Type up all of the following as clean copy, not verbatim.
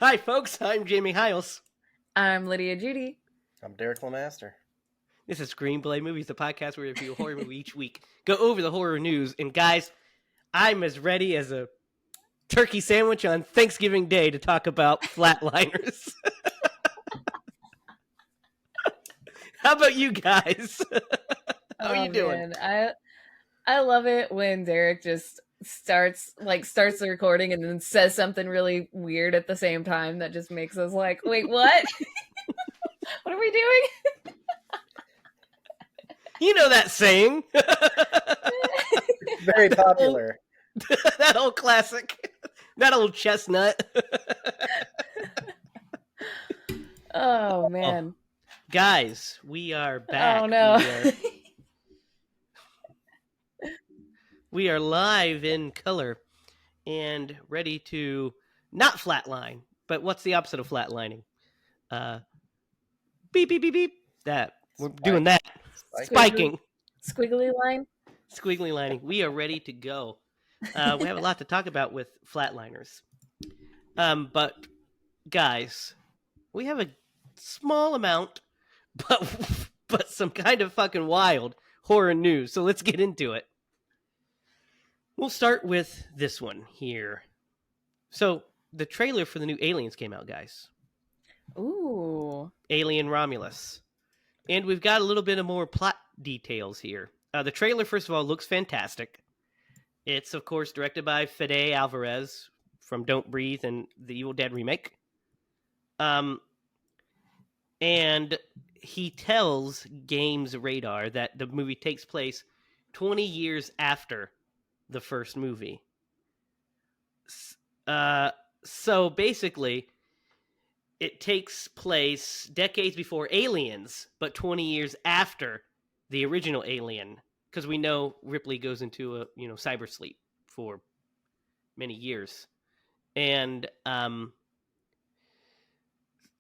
Hi, folks. I'm Jamie Hiles. I'm Lydia Judy. I'm Derek Lemaster. This is Screenplay Movies, the podcast where we review a horror movie each week, go over the horror news, and guys, I'm as ready as a turkey sandwich on Thanksgiving Day to talk about Flatliners. How about you guys? How are you doing? Man. I love it when Derek just starts the recording and then says something really weird at the same time that just makes us like, wait, what? What are we doing? You know that saying. Very popular. That old classic. That old chestnut. Oh, man. Guys, we are back. Oh, no. We are live in color and ready to not flatline, but what's the opposite of flatlining? Beep, beep, beep, beep. That. We're doing that. Spiking. Squiggly line? Squiggly lining. We are ready to go. We have a lot to talk about with Flatliners. But, guys, we have a small amount, but some kind of fucking wild horror news. So let's get into it. We'll start with this one here. So, the trailer for the new Aliens came out, guys. Ooh. Alien Romulus. And we've got a little bit of more plot details here. The trailer, first of all, looks fantastic. It's, of course, directed by Fede Alvarez from Don't Breathe and the Evil Dead remake. And he tells Games Radar that the movie takes place 20 years after the first movie. So basically, it takes place decades before Aliens, but 20 years after the original Alien, because we know Ripley goes into a cyber sleep for many years, and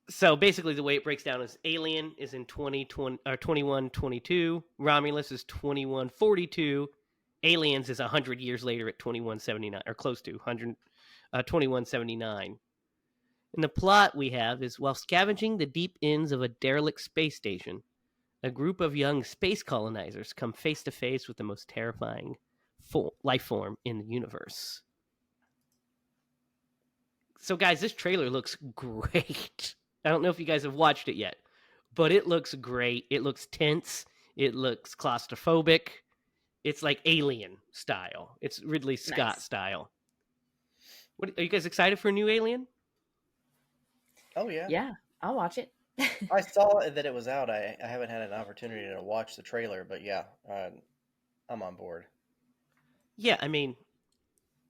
so basically the way it breaks down is Alien is in 2122, Romulus is 2142. Aliens is 100 years later at 2179, or close to 2179. And the plot we have is, while scavenging the deep ends of a derelict space station, a group of young space colonizers come face to face with the most terrifying life form in the universe. So guys, this trailer looks great. I don't know if you guys have watched it yet, but it looks great. It looks tense. It looks claustrophobic. It's like Alien style. It's Ridley Scott style. Are you guys excited for a new Alien? Oh, yeah. Yeah, I'll watch it. I saw that it was out. I haven't had an opportunity to watch the trailer, but yeah, I'm on board. Yeah, I mean,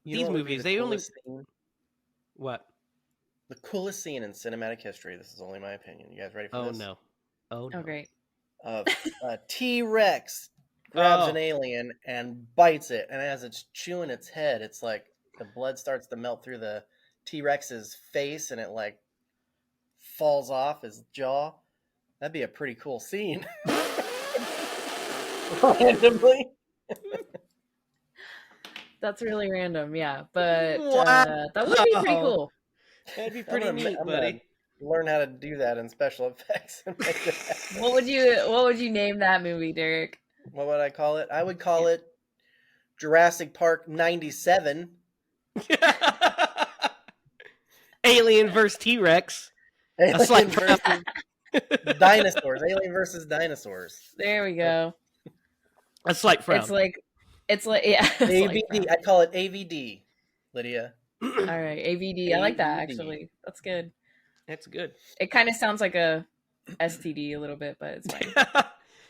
these movies, they only... Scene? What? The coolest scene in cinematic history. This is only my opinion. You guys ready for this? Oh, no. Oh, great. T-Rex grabs an alien and bites it, and as it's chewing its head, it's like the blood starts to melt through the T-Rex's face, and it like falls off his jaw. That'd be a pretty cool scene. Randomly. That's really random, yeah. But that would be pretty cool. That'd be pretty neat, buddy. Learn how to do that in special effects. And make it happen. What would you name that movie, Derek? What would I call it? I would call it Jurassic Park 97. Alien vs. T-Rex. Alien versus dinosaurs. Alien versus dinosaurs. There we go. A slight frown. It's like yeah. AVD. I'd call it AVD, Lydia. All right, AVD. I like that actually. That's good. That's good. It kind of sounds like a STD a little bit, but it's fine.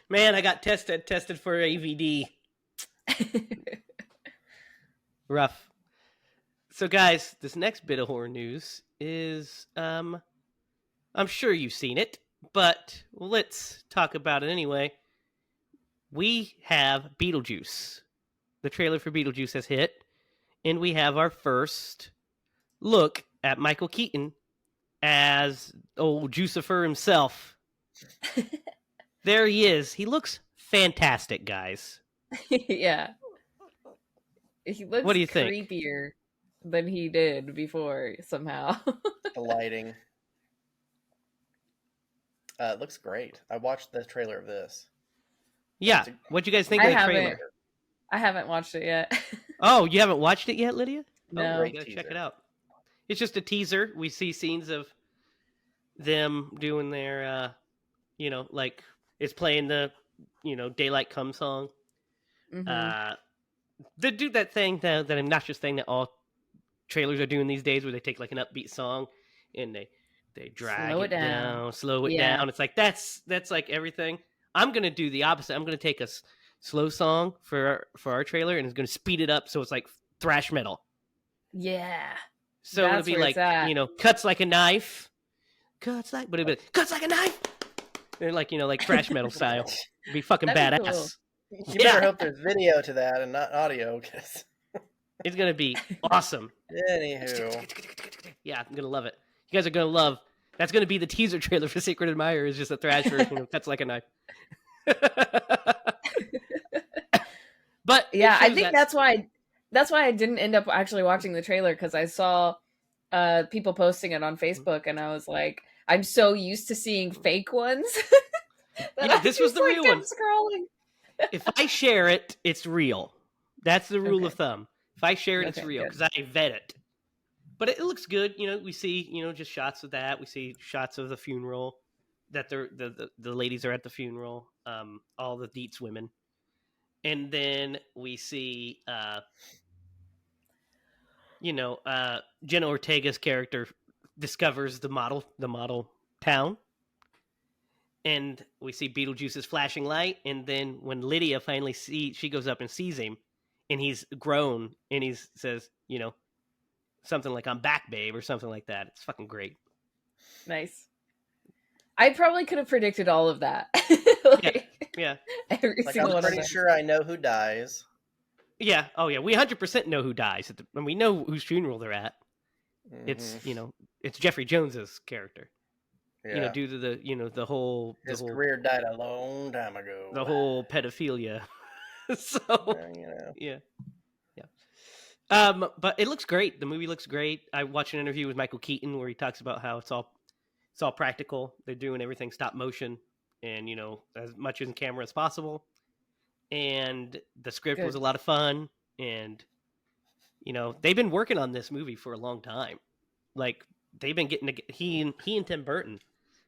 Man, I got tested for AVD. Rough. So guys, this next bit of horror news is, I'm sure you've seen it, but let's talk about it anyway. We have Beetlejuice. The trailer for Beetlejuice has hit, and we have our first look at Michael Keaton as old Jucifer himself. There he is. He looks fantastic, guys. Yeah. He looks what do you think? creepier than he did before somehow. The lighting. It looks great. I watched the trailer of this. Yeah. What'd you guys think I of the haven't. trailer? I haven't watched it yet. Oh, you haven't watched it yet, Lydia? Oh, No. you gotta check it out. It's just a teaser. We see scenes of them doing their, like it's playing the, Daylight Come song. Mm-hmm. They do that thing, that obnoxious thing that all trailers are doing these days, where they take like an upbeat song and they drag Slow it down. down, slow it Yeah. down. It's like that's like everything. I'm gonna do the opposite. I'm gonna take a slow song for our trailer and it's gonna speed it up so it's like thrash metal. Yeah. So it'll be like, cuts like a knife, cuts like a knife. They're like, like thrash metal style. It'd be fucking That'd be badass. You better hope there's video to that and not audio, because it's gonna be awesome. Anywho, yeah, I'm gonna love it. You guys are gonna love. That's gonna be the teaser trailer for Sacred Admirer. Is just a thrash version of Cuts Like a Knife. But yeah, I think that's why I didn't end up actually watching the trailer, because I saw people posting it on Facebook and I was like, I'm so used to seeing fake ones. Yeah, this was the real one. Scrolling. If I share it, it's real. That's the rule of thumb. If I share it, it's real, because I vet it. But it looks good. We see, just shots of that. We see shots of the funeral, that the ladies are at the funeral, all the Dietz women. And then we see, Jenna Ortega's character discovers the model town. And we see Beetlejuice's flashing light. And then when Lydia finally she goes up and sees him, and he's grown, and he says, something like, "I'm back, babe," or something like that. It's fucking great. Nice. I probably could have predicted all of that. Yeah. Every single I'm one. pretty sure I know who dies. Yeah. Oh yeah. We 100% know who dies, and we know whose funeral they're at. Mm-hmm. It's Jeffrey Jones's character. Yeah. Due to the whole his career died a long time ago. The whole pedophilia. So yeah. But it looks great. The movie looks great. I watched an interview with Michael Keaton where he talks about how it's all practical. They're doing everything stop motion, and as much in camera as possible. And the script was a lot of fun, and they've been working on this movie for a long time. Like they've been getting he and Tim Burton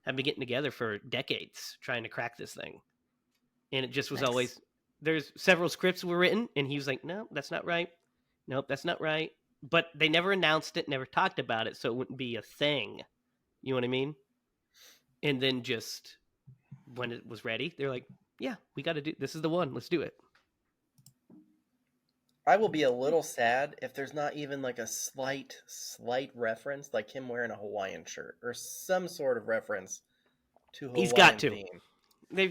have been getting together for decades trying to crack this thing, and it just was always, there's several scripts were written, and he was like, "No, that's not right. Nope, that's not right." But they never announced it, never talked about it, so it wouldn't be a thing. You know what I mean? And then just when it was ready, they're like, "Yeah, we got to do this. Is the one. Let's do it." I will be a little sad if there's not even like a slight reference, like him wearing a Hawaiian shirt or some sort of reference to Hawaiian He's got to. theme.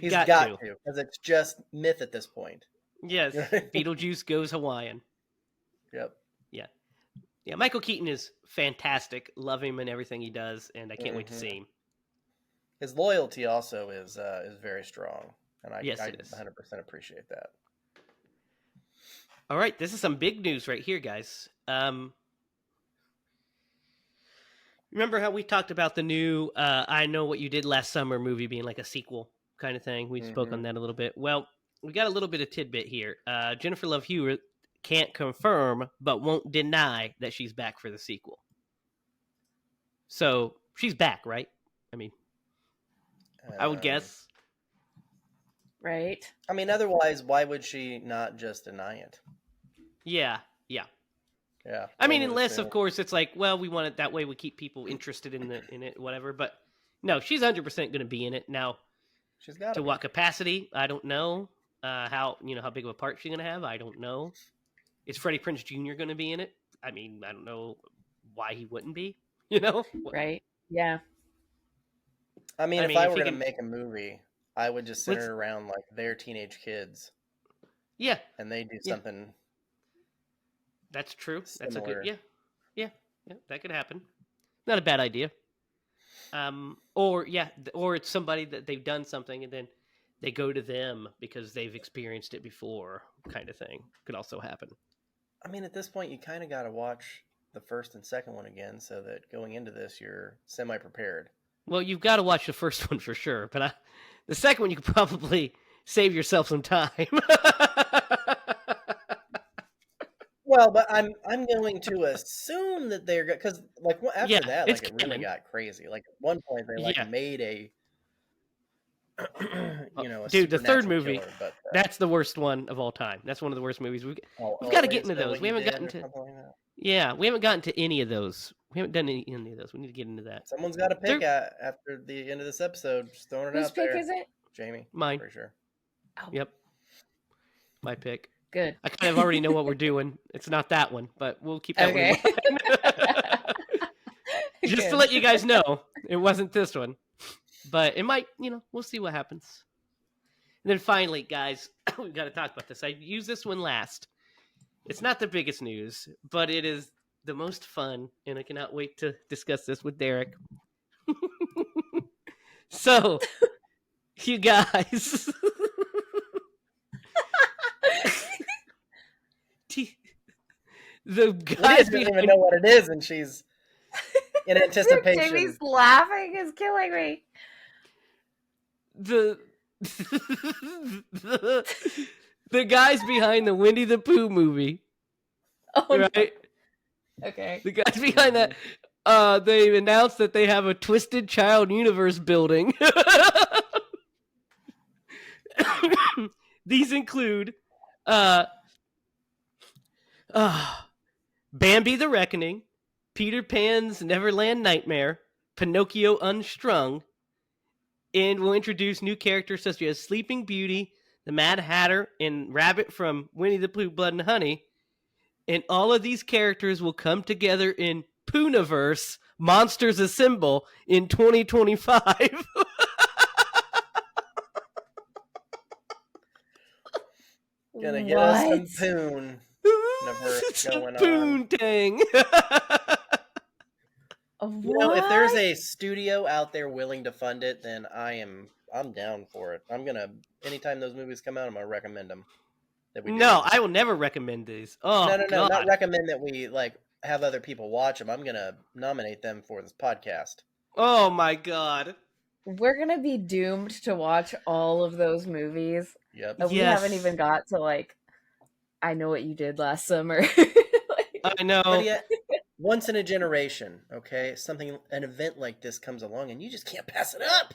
He's got to, because it's just myth at this point. Yes, Beetlejuice goes Hawaiian. Yep. Yeah. Michael Keaton is fantastic. Love him and everything he does, and I can't wait to see him. His loyalty also is very strong, and I 100% appreciate that. All right, this is some big news right here, guys. Remember how we talked about the new I Know What You Did Last Summer movie being like a sequel kind of thing? We spoke on that a little bit. Well, we got a little bit of tidbit here. Jennifer Love Hewitt can't confirm but won't deny that she's back for the sequel. So she's back, right? I mean, I would guess. Right. I mean, otherwise, why would she not just deny it? Yeah. I mean, unless, of course, it's like, well, we want it that way. We keep people interested in it, whatever. But no, she's 100% going to be in it. Now, she's got to what capacity? I don't know. How big of a part she's going to have? I don't know. Is Freddie Prinze Jr. going to be in it? I mean, I don't know why he wouldn't be. Right? Yeah. I mean, if I were going to make a movie, I would just center around like their teenage kids. Yeah. And they do something. That's true. Similar. That's a good. Yeah. That could happen. Not a bad idea. Or it's somebody that they've done something and then they go to them because they've experienced it before, kind of thing. Could also happen. I mean, at this point, you kind of got to watch the first and second one again, so that going into this you're semi-prepared. Well, you've got to watch the first one for sure, but the second one you could probably save yourself some time. Well, but I'm going to assume that they're because like after that, it's like it really canon. got crazy. Like at one point they like Yeah. made a a Dude, the third supernatural movie, killer, but that's the worst one of all time. That's one of the worst movies. We've got to Always get into Know those. What We You haven't Did gotten or to. something like that. Yeah, we haven't gotten to any of those. We haven't done any of those. We need to get into that. Someone's got to pick after the end of this episode. Just throwing it Whose out pick there. is it? Jamie. Mine. For sure. Oh, Yep. My pick. good. I kind of already know what we're doing. It's not that one, but we'll keep that Okay. one in mind. Just to let you guys know, it wasn't this one. But it might, we'll see what happens. And then finally, guys, we've got to talk about this. I use this one last. It's not the biggest news, but it is the most fun, and I cannot wait to discuss this with Derek. So, you guys. The guys doesn't even know what it is, and she's in anticipation. Jamie's laughing is killing me. The guys behind the Winnie the Pooh movie. Oh, right? No. Okay. The guys behind that, they announced that they have a Twisted Child universe building. These include Bambi the Reckoning, Peter Pan's Neverland Nightmare, Pinocchio Unstrung, and we'll introduce new characters such as Sleeping Beauty, the Mad Hatter, and Rabbit from Winnie the Pooh Blood and Honey. And all of these characters will come together in Poohniverse Monsters Assemble in 2025. Gonna get us some Poon. Some Poontang. If there's a studio out there willing to fund it, then I'm down for it. Anytime those movies come out, I'm gonna recommend them. No, I will never recommend these. Oh, no, God. not recommend that we have other people watch them. I'm gonna nominate them for this podcast. Oh my God. We're gonna be doomed to watch all of those movies. Yep. And we haven't even got to I Know What You Did Last Summer. I know. But yet, once in a generation, okay, an event like this comes along, and you just can't pass it up.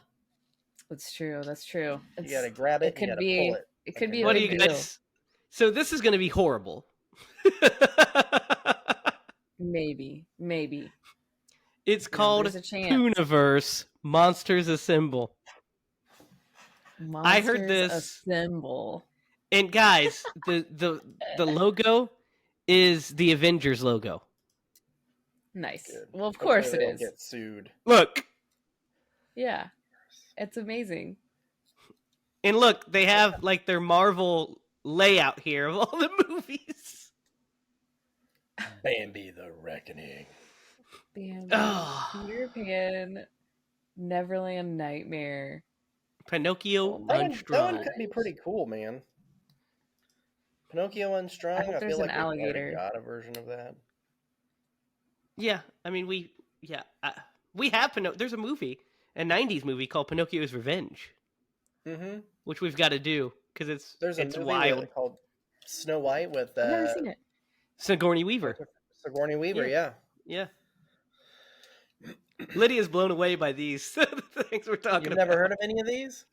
That's true. That's true. You gotta grab it. You gotta pull it. It could be. What do you guys? So this is going to be horrible. Maybe. It's called Poohniverse Monsters Assemble. I heard this. Assemble. And guys, the logo is the Avengers logo. Nice. Good. Well, of course it is. Get sued. Look. Yeah, it's amazing. And look, they have their Marvel layout here of all the movies. Bambi the Reckoning. Bambi, Peter Pan, Neverland Nightmare, Pinocchio Unstrung. That one could be pretty cool, man. Pinocchio Unstrung. I feel like an alligator. Got a version of that. Yeah, I mean we have There's a movie, a '90s movie called Pinocchio's Revenge, which we've got to do because it's movie wild called Snow White with I've never seen it. Sigourney Weaver. Yeah. Lydia's blown away by these things we're talking about. You've never heard of any of these?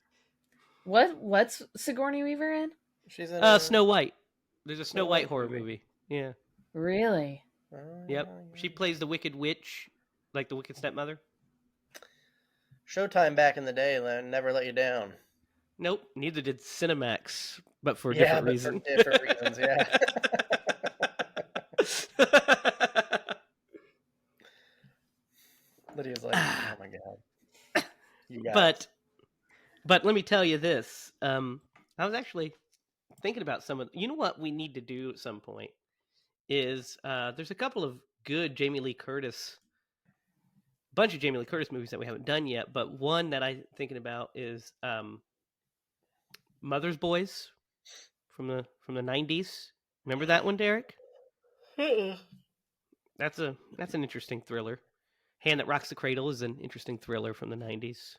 What's Sigourney Weaver in? She's in Snow White. There's a Snow White horror movie. Yeah. Really? Yep. She plays the Wicked Witch, like the Wicked Stepmother. Showtime back in the day never let you down. Nope. Neither did Cinemax, but for a different reason. For different reasons, yeah. Lydia's like, oh my God. You got but let me tell you this. I was actually thinking about you know what we need to do at some point is there's a couple of good bunch of Jamie Lee Curtis movies that we haven't done yet, but one that I'm thinking about is Mother's Boys from the 90s. Remember that one, Derek? That's an interesting thriller. Hand That Rocks the Cradle is an interesting thriller from the 90s.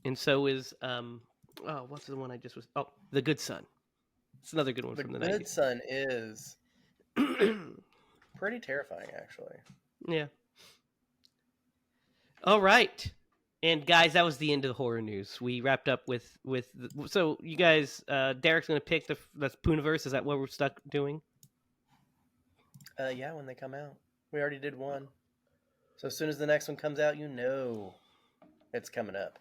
And so is what's the one I just was The Good Son. It's another good one The from the Good 90s. Son is pretty terrifying, actually. Yeah. All right. And guys, that was the end of the horror news. We wrapped up with so you guys Derek's going to pick the Pooniverse. Is that what we're stuck doing? Yeah, when they come out. We already did one. So as soon as the next one comes out, it's coming up.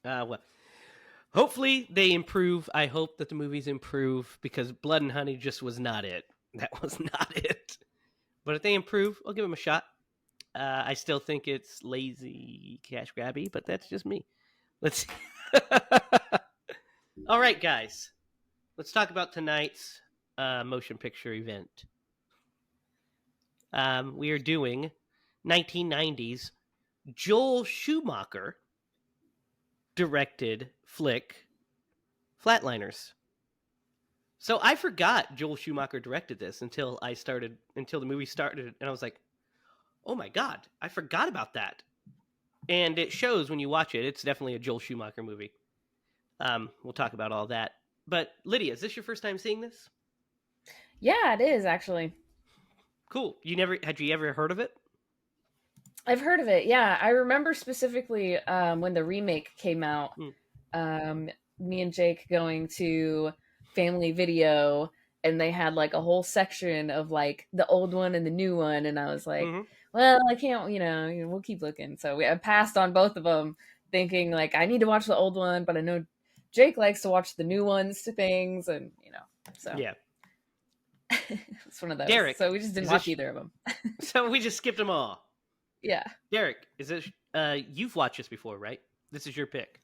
Well, hopefully they improve. I hope that the movies improve because Blood and Honey just was not it. That was not it. But if they improve, I'll give them a shot. I still think it's lazy cash grabby, but that's just me. Let's. All right, guys. Let's talk about tonight's motion picture event. We are doing 1990s Joel Schumacher directed flick Flatliners. So I forgot Joel Schumacher directed this until the movie started, and I was like, oh my god, I forgot about that. And it shows when you watch it. It's definitely a Joel Schumacher movie. We'll talk about all that. But Lydia, is this your first time seeing this? Yeah, it is actually. Cool. Had you ever heard of it? I've heard of it. Yeah, I remember specifically when the remake came out. Me and Jake going to Family Video, and they had like a whole section of like the old one and the new one, and I was like, well, I can't, we'll keep looking. So I passed on both of them, thinking like I need to watch the old one, but I know Jake likes to watch the new ones to things, and so yeah. It's one of those. Derek, so we just didn't watch either of them. So we just skipped them all. Yeah. Derek, is this you've watched this before, right? This is your pick.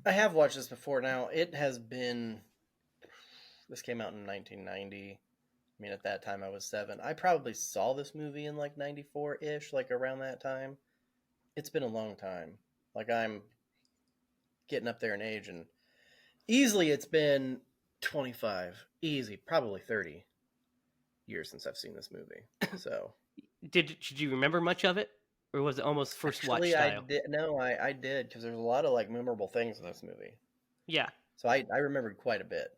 I have watched this before. Now it has been. This came out in 1990. I mean, at that time I was 7. I probably saw this movie in like 94-ish, like around that time. It's been a long time. Like I'm getting up there in age, and easily it's been 25, easy, probably 30 years since I've seen this movie. So did you remember much of it, or was it almost first watch style? I did, because there's a lot of like memorable things in this movie. Yeah. So I remembered quite a bit.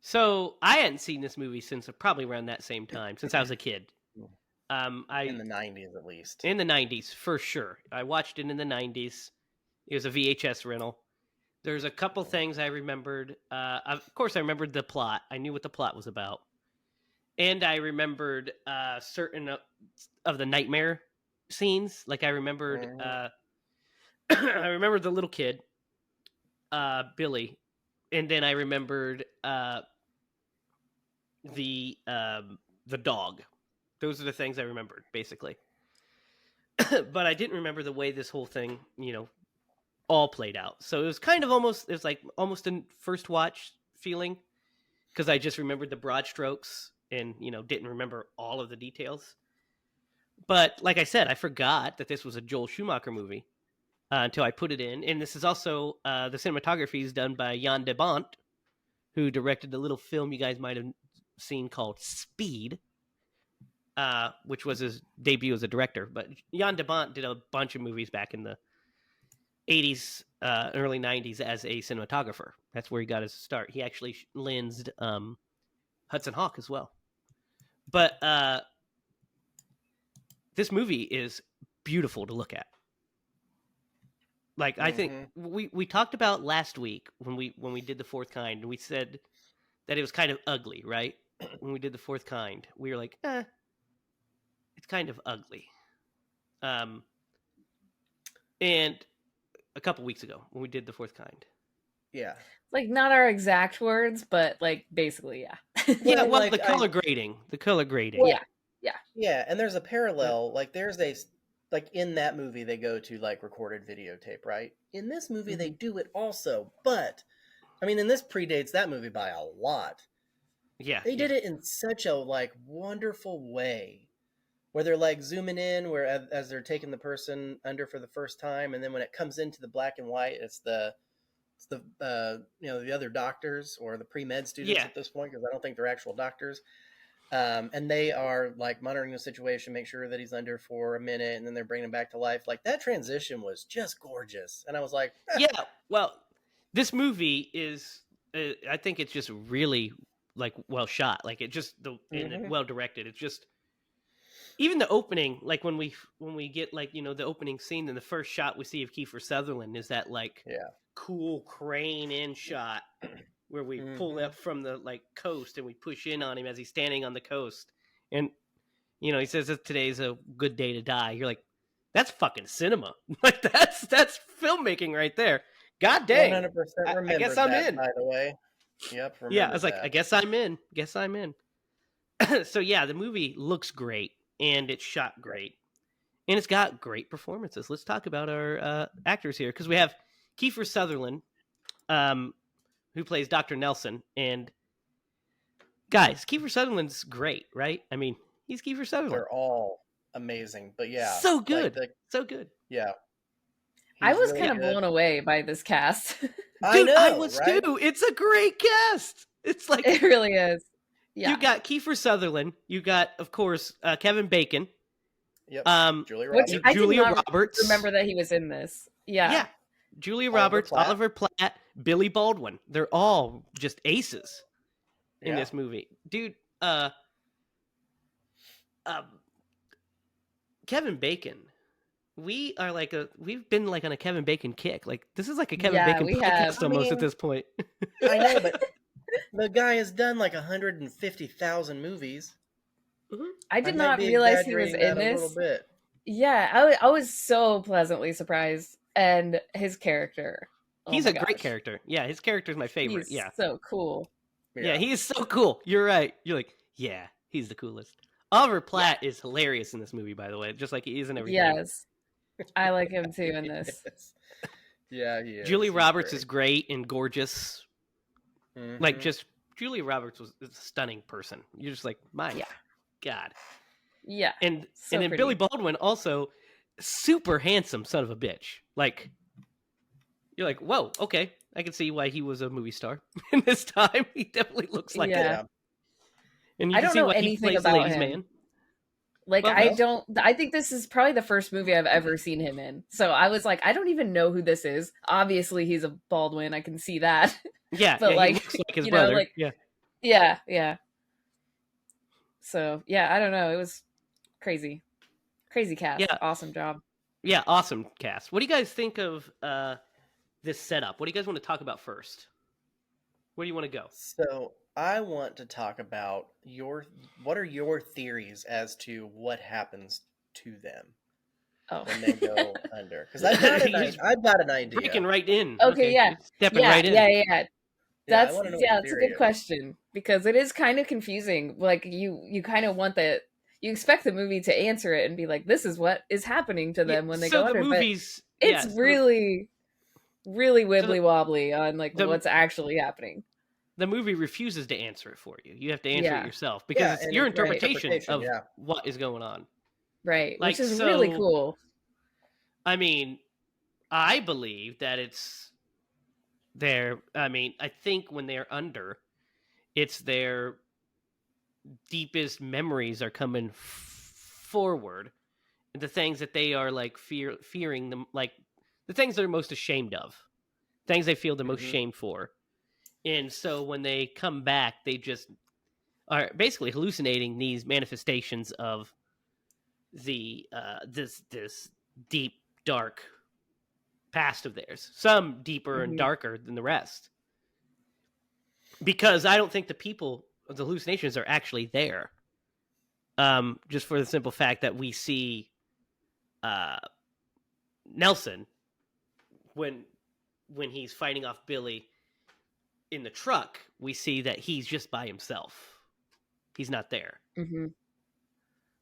So I hadn't seen this movie since probably around that same time, since I was a kid. In the 90s, at least. In the 90s, for sure. I watched it in the 90s. It was a VHS rental. There's a couple things I remembered. Of course, I remembered the plot. I knew what the plot was about. And I remembered certain of the nightmare scenes. Like I remembered, I remembered the little kid, Billy, and then I remembered the dog. Those are the things I remembered, basically. But I didn't remember the way this whole thing, all played out. So it was kind of almost a first watch feeling, because I just remembered the broad strokes and didn't remember all of the details. But like I said, I forgot that this was a Joel Schumacher movie until I put it in. And this is also the cinematography is done by Jan de Bont, who directed the little film you guys might have seen called Speed, which was his debut as a director. But Jan de Bont did a bunch of movies back in the 80s, early 90s as a cinematographer. That's where he got his start. He actually lensed Hudson Hawk as well. But this movie is beautiful to look at. Like, I think we talked about last week when we did The Fourth Kind, and we said that it was kind of ugly, right? When we did The Fourth Kind, we were like, it's kind of ugly. And a couple weeks ago when we did The Fourth Kind. Yeah. Like, not our exact words, but like basically, yeah. Yeah, well, like, the color grading. Yeah. Yeah, and there's a parallel. Like, there's in that movie, they go to like recorded videotape, right? In this movie, they do it also, but I mean, and this predates that movie by a lot. Yeah, they did it in such a like wonderful way, where they're like zooming in, where as they're taking the person under for the first time, and then when it comes into the black and white, it's the the other doctors or the pre-med students at this point, because I don't think they're actual doctors. And they are like monitoring the situation, make sure that he's under for a minute, and then they're bringing him back to life. Like that transition was just gorgeous, and I was like, Yeah, well, this movie is, I think it's just really like well shot. Like it just and well directed. It's just even the opening, like when we get like the opening scene in the first shot we see of Kiefer Sutherland is that like cool crane in shot where we pull up from the like coast and we push in on him as he's standing on the coast, and he says that today's a good day to die. You're like, that's fucking cinema. Like that's filmmaking right there. God dang. 100% remember. I guess I'm that, in. By the way, yep. Yeah, I was like, that. I guess I'm in. So yeah, the movie looks great and it's shot great and it's got great performances. Let's talk about our actors here because we have Kiefer Sutherland, who plays Dr. Nelson, and guys, Kiefer Sutherland's great, right? I mean, he's Kiefer Sutherland. They're all amazing, but yeah, so good, so good. Yeah, I was really kind of blown away by this cast. Dude, I was right? too. It's a great cast. It's like it really is. Yeah, you got Kiefer Sutherland. You got, of course, Kevin Bacon. Yep. Julia Roberts. I did not remember that he was in this. Yeah. Julia Roberts, Oliver Platt, Billy Baldwin. They're all just aces in this movie, dude. Kevin Bacon. We've been like on a Kevin Bacon kick. Like this is like a Kevin Bacon podcast almost at this point. I know, but the guy has done like 150,000 movies. Mm-hmm. I did not realize he was in this. A little bit. Yeah, I was so pleasantly surprised, and his character. He's a great character. Yeah, his character is my favorite. He's so cool. Yeah, he is so cool. You're right. You're like, yeah, he's the coolest. Oliver Platt is hilarious in this movie, by the way, just like he is in everything. Yes, I like him too in this. Yeah, he is. Julie Roberts is great and gorgeous. Mm-hmm. Like, just Julia Roberts was a stunning person. You're just like, my God. Yeah. And then pretty. Billy Baldwin also super handsome son of a bitch. Like, you're like, whoa, okay. I can see why he was a movie star in this time. He definitely looks like it. And you I can don't see know why anything he plays about Ladies him. Man. Like, I think this is probably the first movie I've ever seen him in. So I was like, I don't even know who this is. Obviously, he's a Baldwin. I can see that. Yeah, but he looks like his brother. Like, yeah. So, I don't know. It was crazy. Crazy cast. Yeah. Awesome job. Yeah, awesome cast. What do you guys think of this setup? What do you guys want to talk about first? Where do you want to go? So I want to talk about what are your theories as to what happens to them when they go under? Because I've got an idea. Breaking right in. Okay, yeah. Stepping right in. Yeah. That's a good question because it is kind of confusing. Like you kind of want that. You expect the movie to answer it and be like, "This is what is happening to them when they go under." Movies, but it's really wibbly wobbly on like what's actually happening. The movie refuses to answer it for you. You have to answer it yourself because it's your interpretation of what is going on. Right, like, which is really cool. I mean, I believe that it's their. I mean, I think when they're under, it's their deepest memories are coming forward. The things that they are like fearing them, like the things they're most ashamed of, things they feel the most shame for. And so when they come back, they just are basically hallucinating these manifestations of the this deep, dark past of theirs. Some deeper and darker than the rest. Because I don't think the hallucinations are actually there. Just for the simple fact that we see Nelson when he's fighting off Billy in the truck, we see that he's just by himself. He's not there. Mm-hmm.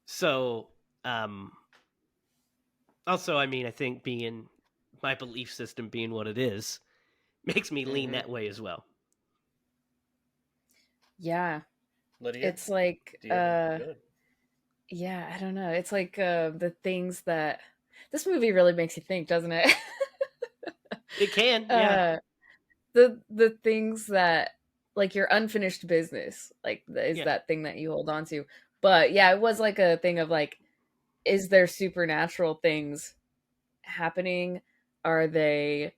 So, also, I mean, I think being my belief system being what it is makes me lean that way as well. Yeah. Lydia? It's like, I don't know. It's like the things that this movie really makes you think, doesn't it? It can, yeah. The things that like your unfinished business, like is Yeah. that thing that you hold on to. But yeah, it was like a thing of like, is there supernatural things happening? Are they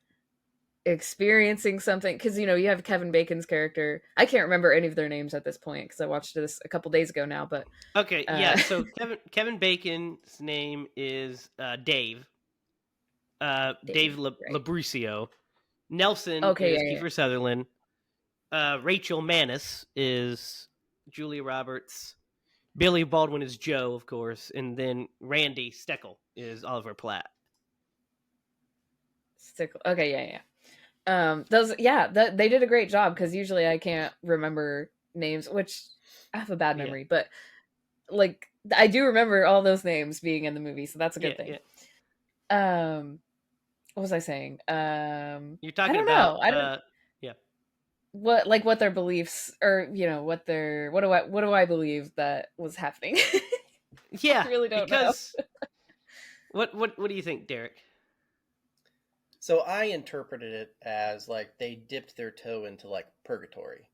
experiencing something? Because you know, you have Kevin Bacon's character. I can't remember any of their names at this point because I watched this a couple days ago now. But Okay, yeah. So Kevin Bacon's name is Dave. Dave right? Labrucio. Nelson Okay, is yeah, yeah. Kiefer Sutherland. Rachel Manis is Julia Roberts. Billy Baldwin is Joe, of course, and then Randy Steckel is Oliver Platt. Okay, yeah, yeah. Those, yeah, they did a great job because usually I can't remember names, which I have a bad Yeah, memory, but like I do remember all those names being in the movie, so that's a yeah, good thing. yeah. What was I saying? You're I talking don't about know. I don't yeah, what their beliefs, or you know, what do I believe that was happening? I yeah. really don't know. Because what do you think, Derek? So I interpreted it as like they dipped their toe into like purgatory.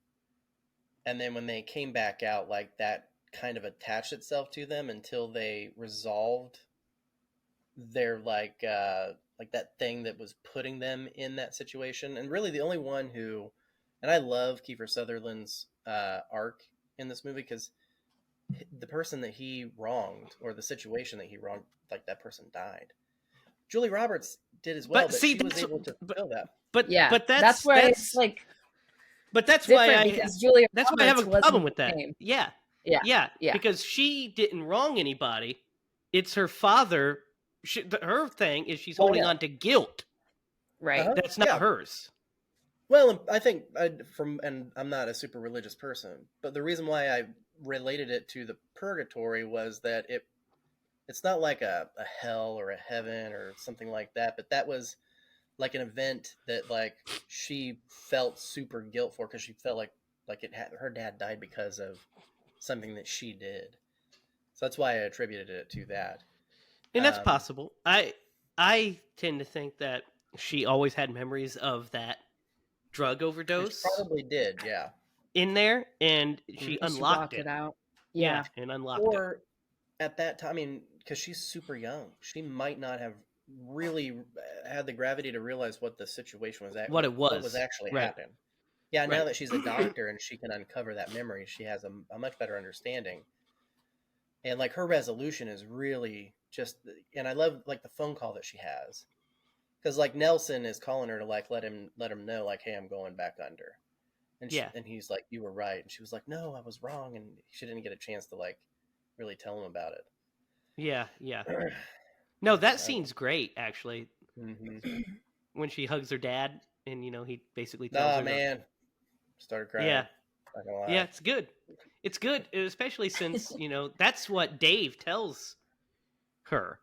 And then when they came back out, like that kind of attached itself to them until they resolved their like that thing that was putting them in that situation. And really the only one who, and I love Kiefer Sutherland's arc in this movie because the person that he wronged, or the situation that he wronged, like that person died. Julie Roberts did as well, But but see, she was able to but fulfill that. Yeah, but that's why it's like that's why different because Julia I have Roberts a problem wasn't with the that. same. Yeah, Yeah, yeah, yeah, because she didn't wrong anybody. It's her father. Her thing is she's Oh holding yeah. on to guilt. right. That's not Yeah. hers. Well, I think and I'm not a super religious person, but the reason why I related it to the purgatory was that it's not like a hell or a heaven or something like that, but that was like an event that like she felt super guilt for because she felt like her dad died because of something that she did. So that's why I attributed it to that. And that's Um, possible. I tend to think that she always had memories of that drug which overdose probably did, yeah. in there, and she And she unlocked blocked it. it out. Yeah, Yeah. and unlocked it. Or at that time, I mean, because she's super young, she might not have really had the gravity to realize what the situation was at, What it what was was. actually Right. happening. Yeah, now Right. that she's a doctor and she can uncover that memory, she has a much better understanding. And like her resolution is really just, and I love like the phone call that she has, because like Nelson is calling her to like let him know like, hey, I'm going back under, Yeah. and he's like, you were right, and she was like, no, I was wrong, and she didn't get a chance to like really tell him about Yeah. Yeah. it. No, that So, scene's great actually. mm-hmm. When she hugs her dad, and he basically tells Nah, her to. man, started crying. Yeah. Not gonna Yeah, lie. it's good. It's good, especially since that's what Dave tells her.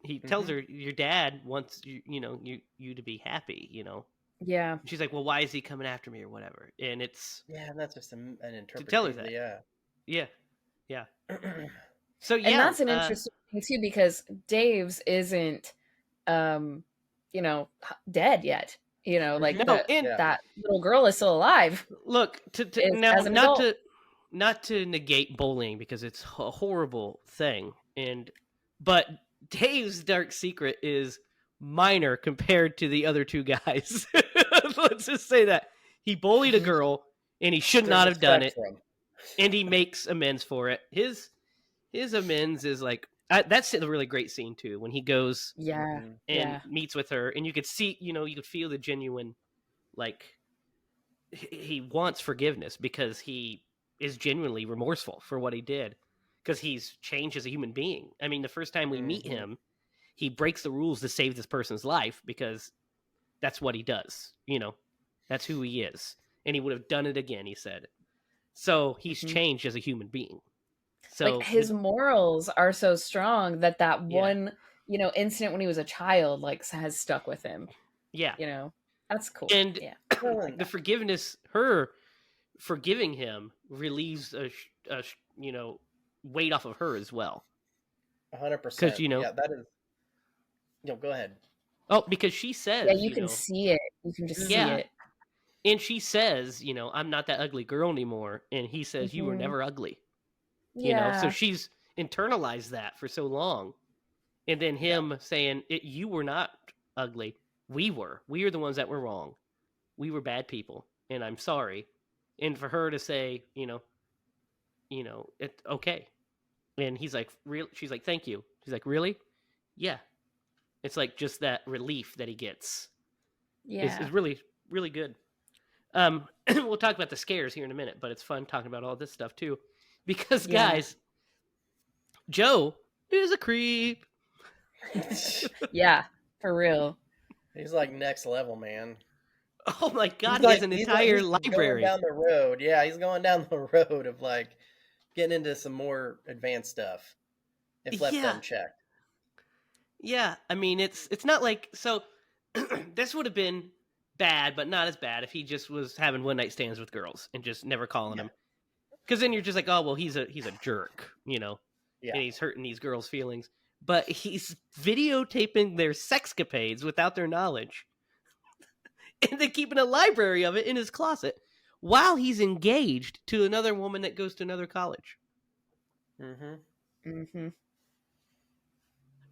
He tells Mm-hmm. her your dad wants you to be happy. Yeah. She's like, well, why is he coming after me or whatever? And it's Yeah, and that's just an to tell her interpretation. that. Yeah. Yeah. Yeah. So And yeah. that's an interesting thing too because Dave's isn't um you know dead yet. You know, like Mm-hmm. No, the and Yeah. that little girl is still alive, look is now as an adult. not to negate bullying because it's a horrible thing, but Dave's dark secret is minor compared to the other two guys. Let's just say that he bullied a girl and he should There's not a have done it, spectrum. and he makes amends for it. His amends is like that's a really great scene too when he goes Yeah. Mm-hmm. and Yeah. meets with her, and you could see you could feel the genuine like he wants forgiveness because he is genuinely remorseful for what he did because he's changed as a human being. I mean, the first time we meet Mm-hmm. him, he breaks the rules to save this person's life because that's what he does. That's who he is, and he would have done it again. He said so. He's Mhm. changed as a human being. Like So his morals are so strong that yeah, one, incident when he was a child like has stuck with him. yeah, That's cool. and Yeah. I Well, like the that. forgiveness, her forgiving him relieves weight off of her as well. Because 100%. Yeah, that is. Go ahead. because she Yeah, says you can see it. You can just see yeah, Mm-hmm. it. And she says, I'm not that ugly girl anymore. And he says, you were Mhm. never ugly. Yeah. So she's internalized that for so long. And then him saying, you were not ugly. We were. We are the ones that were wrong. We were bad people. And I'm sorry. And for her to say, it okay. And he's like, real. She's like, thank you. She's like, really? Yeah. It's like just that relief that he gets is really, really good. We'll talk about the scares here in a minute, but it's fun talking about all this stuff too. Because, guys, Joe is a creep. Yeah, for real. He's like next level, man. Oh my god, he has an entire he's library. Going down the road. Yeah, he's going down the road of like getting into some more advanced stuff. If left unchecked. Yeah, I mean it's not like so. This would have been bad, but not as bad if he just was having one night stands with girls and just never calling them. Because then you're just like, oh well, he's a jerk, and he's hurting these girls' feelings. But he's videotaping their sexcapades without their knowledge, and then keeping a library of it in his closet while he's engaged to another woman that goes to another college.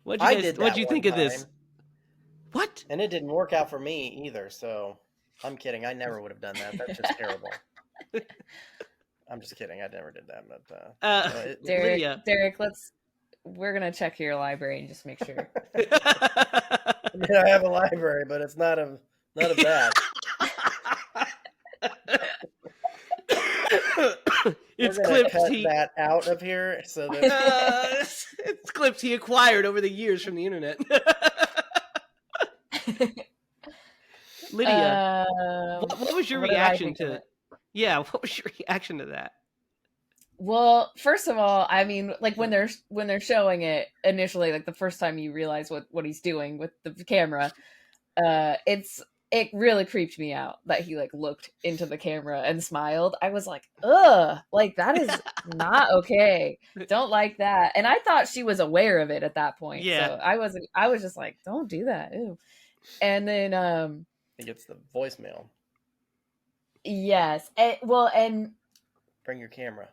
What'd you think of this? What? And it didn't work out for me either, so I'm kidding. I never would have done that. That's just terrible. I'm just kidding. I never did that, but Derek, we're gonna check your library and just make sure. I mean, I have a library, but it's not of that. It's clips cut that out of here, so that it's clips he acquired over the years from the internet. Lydia, what was your reaction to? Yeah, what was your reaction to that? Well, first of all, I mean, like when they're showing it initially, like the first time you realize what he's doing with the camera, it really creeped me out that he like looked into the camera and smiled. I was like, ugh, like that is not okay. Don't like that. And I thought she was aware of it at that point. Yeah. So I was just like, don't do that. Ew. And then he gets the voicemail. Yes. And bring your camera.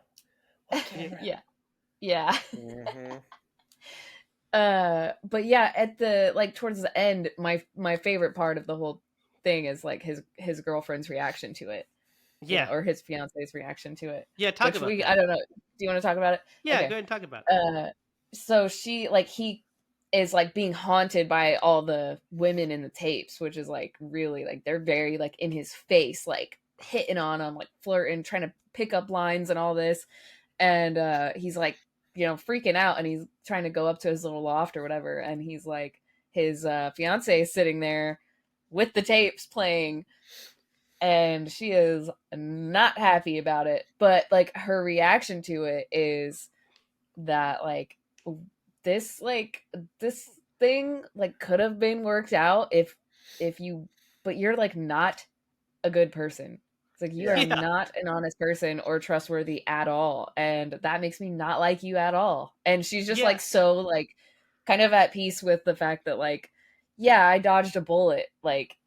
Yeah. Mm-hmm. But yeah, at the like towards the end, my favorite part of the whole thing is like his girlfriend's reaction to it. Yeah. Or his fiance's reaction to it. Yeah, talk about that. I don't know. Do you want to talk about it? Yeah, okay. Go ahead and talk about it. So he is like being haunted by all the women in the tapes, which is like really like they're very like in his face, like hitting on him, like flirting, trying to pick up lines and all this. And he's like, freaking out, and he's trying to go up to his little loft or whatever, and he's like, his fiance is sitting there with the tapes playing, and she is not happy about it. But like her reaction to it is that like this thing like could have been worked out if you, but you're like not a good person. It's like you are not an honest person or trustworthy at all, and that makes me not like you at all. And she's just like so like kind of at peace with the fact that like, yeah, I dodged a bullet like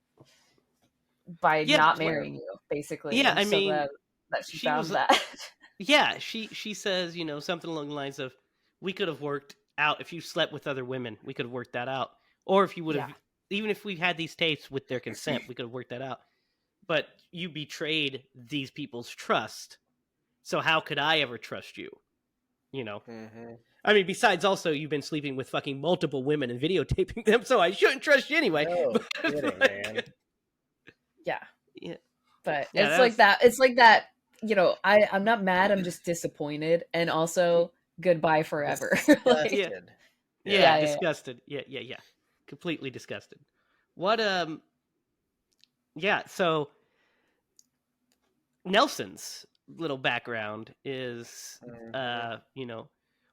by not marrying you, basically. Yeah, I'm I mean, glad that she found that. Yeah, she says, something along the lines of, we could have worked out if you slept with other women, we could have worked that out. Or if you would have, even if we had these tapes with their consent, we could have worked that out. But you betrayed these people's trust. So how could I ever trust you? Mm-hmm. I mean, besides also you've been sleeping with fucking multiple women and videotaping them, so I shouldn't trust you anyway. No kidding, man. Yeah. But Yeah, it's like that. It's like that, I'm not mad, I'm just disappointed. And also goodbye forever. Disgusted. Disgusted. Yeah. Completely disgusted. What so Nelson's little background is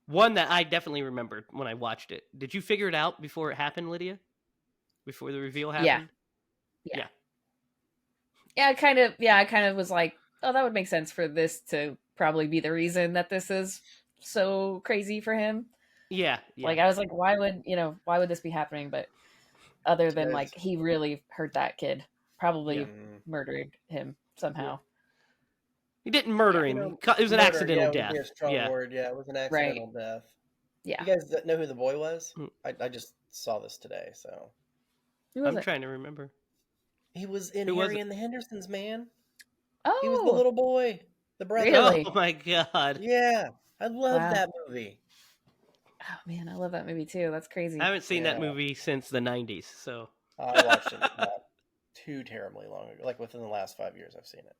one that I definitely remembered when I watched it. Did you figure it out before it happened, Lydia? Before the reveal happened? Yeah. I kind of was like, oh, that would make sense for this to probably be the reason that this is so crazy for him. Yeah. Like I was like, why would this be happening? But other than like he really hurt that kid, probably murdered him. somehow. He didn't murder You him. know, It was an murder, accidental would death. be a strong Yeah. word. Yeah, it was an Right. accidental death. Yeah. You guys know who the boy was? Hmm. I just saw this today, so Who was I'm it? trying to remember. he was in Who was Harry it? and the Hendersons, man. Oh, He was the little boy, the brother. Really? Oh my god. Yeah, I love Wow. that movie. Oh man, I love that movie too. That's crazy. I haven't seen that Yeah. movie since the 90s, so. I watched it not too terribly long ago. Like within the last 5 years, I've seen it.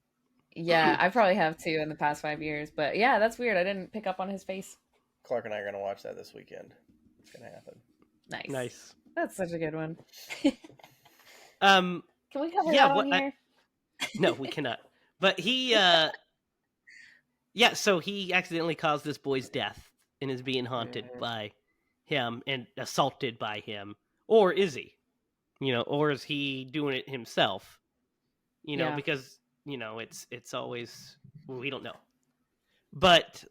Yeah, I probably have too in the past 5 years. But yeah, that's weird. I didn't pick up on his face. Clark and I are going to watch that this weekend. It's going to happen. Nice. Nice. That's such a good one. Um, Can we cover Yeah, that what on here? no, we cannot. But he, yeah, so he accidentally caused this boy's death and is being haunted Mhm. by him and assaulted by him. Or is he? Or is he doing it himself? Yeah. Because, it's always, well, we don't know. But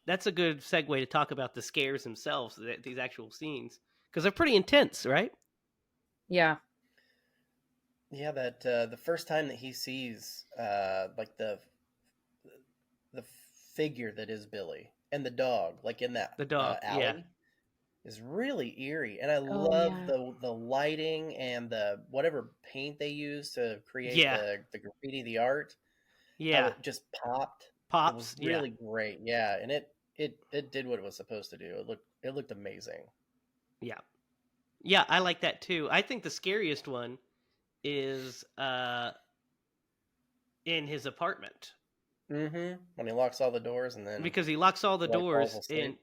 that's a good segue to talk about the scares themselves, these actual scenes. Because they're pretty intense, right? Yeah. Yeah, that the first time that he sees like the figure that is Billy and the dog, like in that The dog, alley, yeah. is really eerie. And I Oh, love yeah. the lighting and the whatever paint they use to create Yeah. the graffiti, the art. How Yeah. it just popped. It Pops, was yeah. really great. Yeah, and it did what it was supposed to do. It looked amazing. Yeah. Yeah, I like that too. I think the scariest one is in his apartment. Mm-hmm. When he locks all the doors and then Because he locks all the like falls doors asleep. and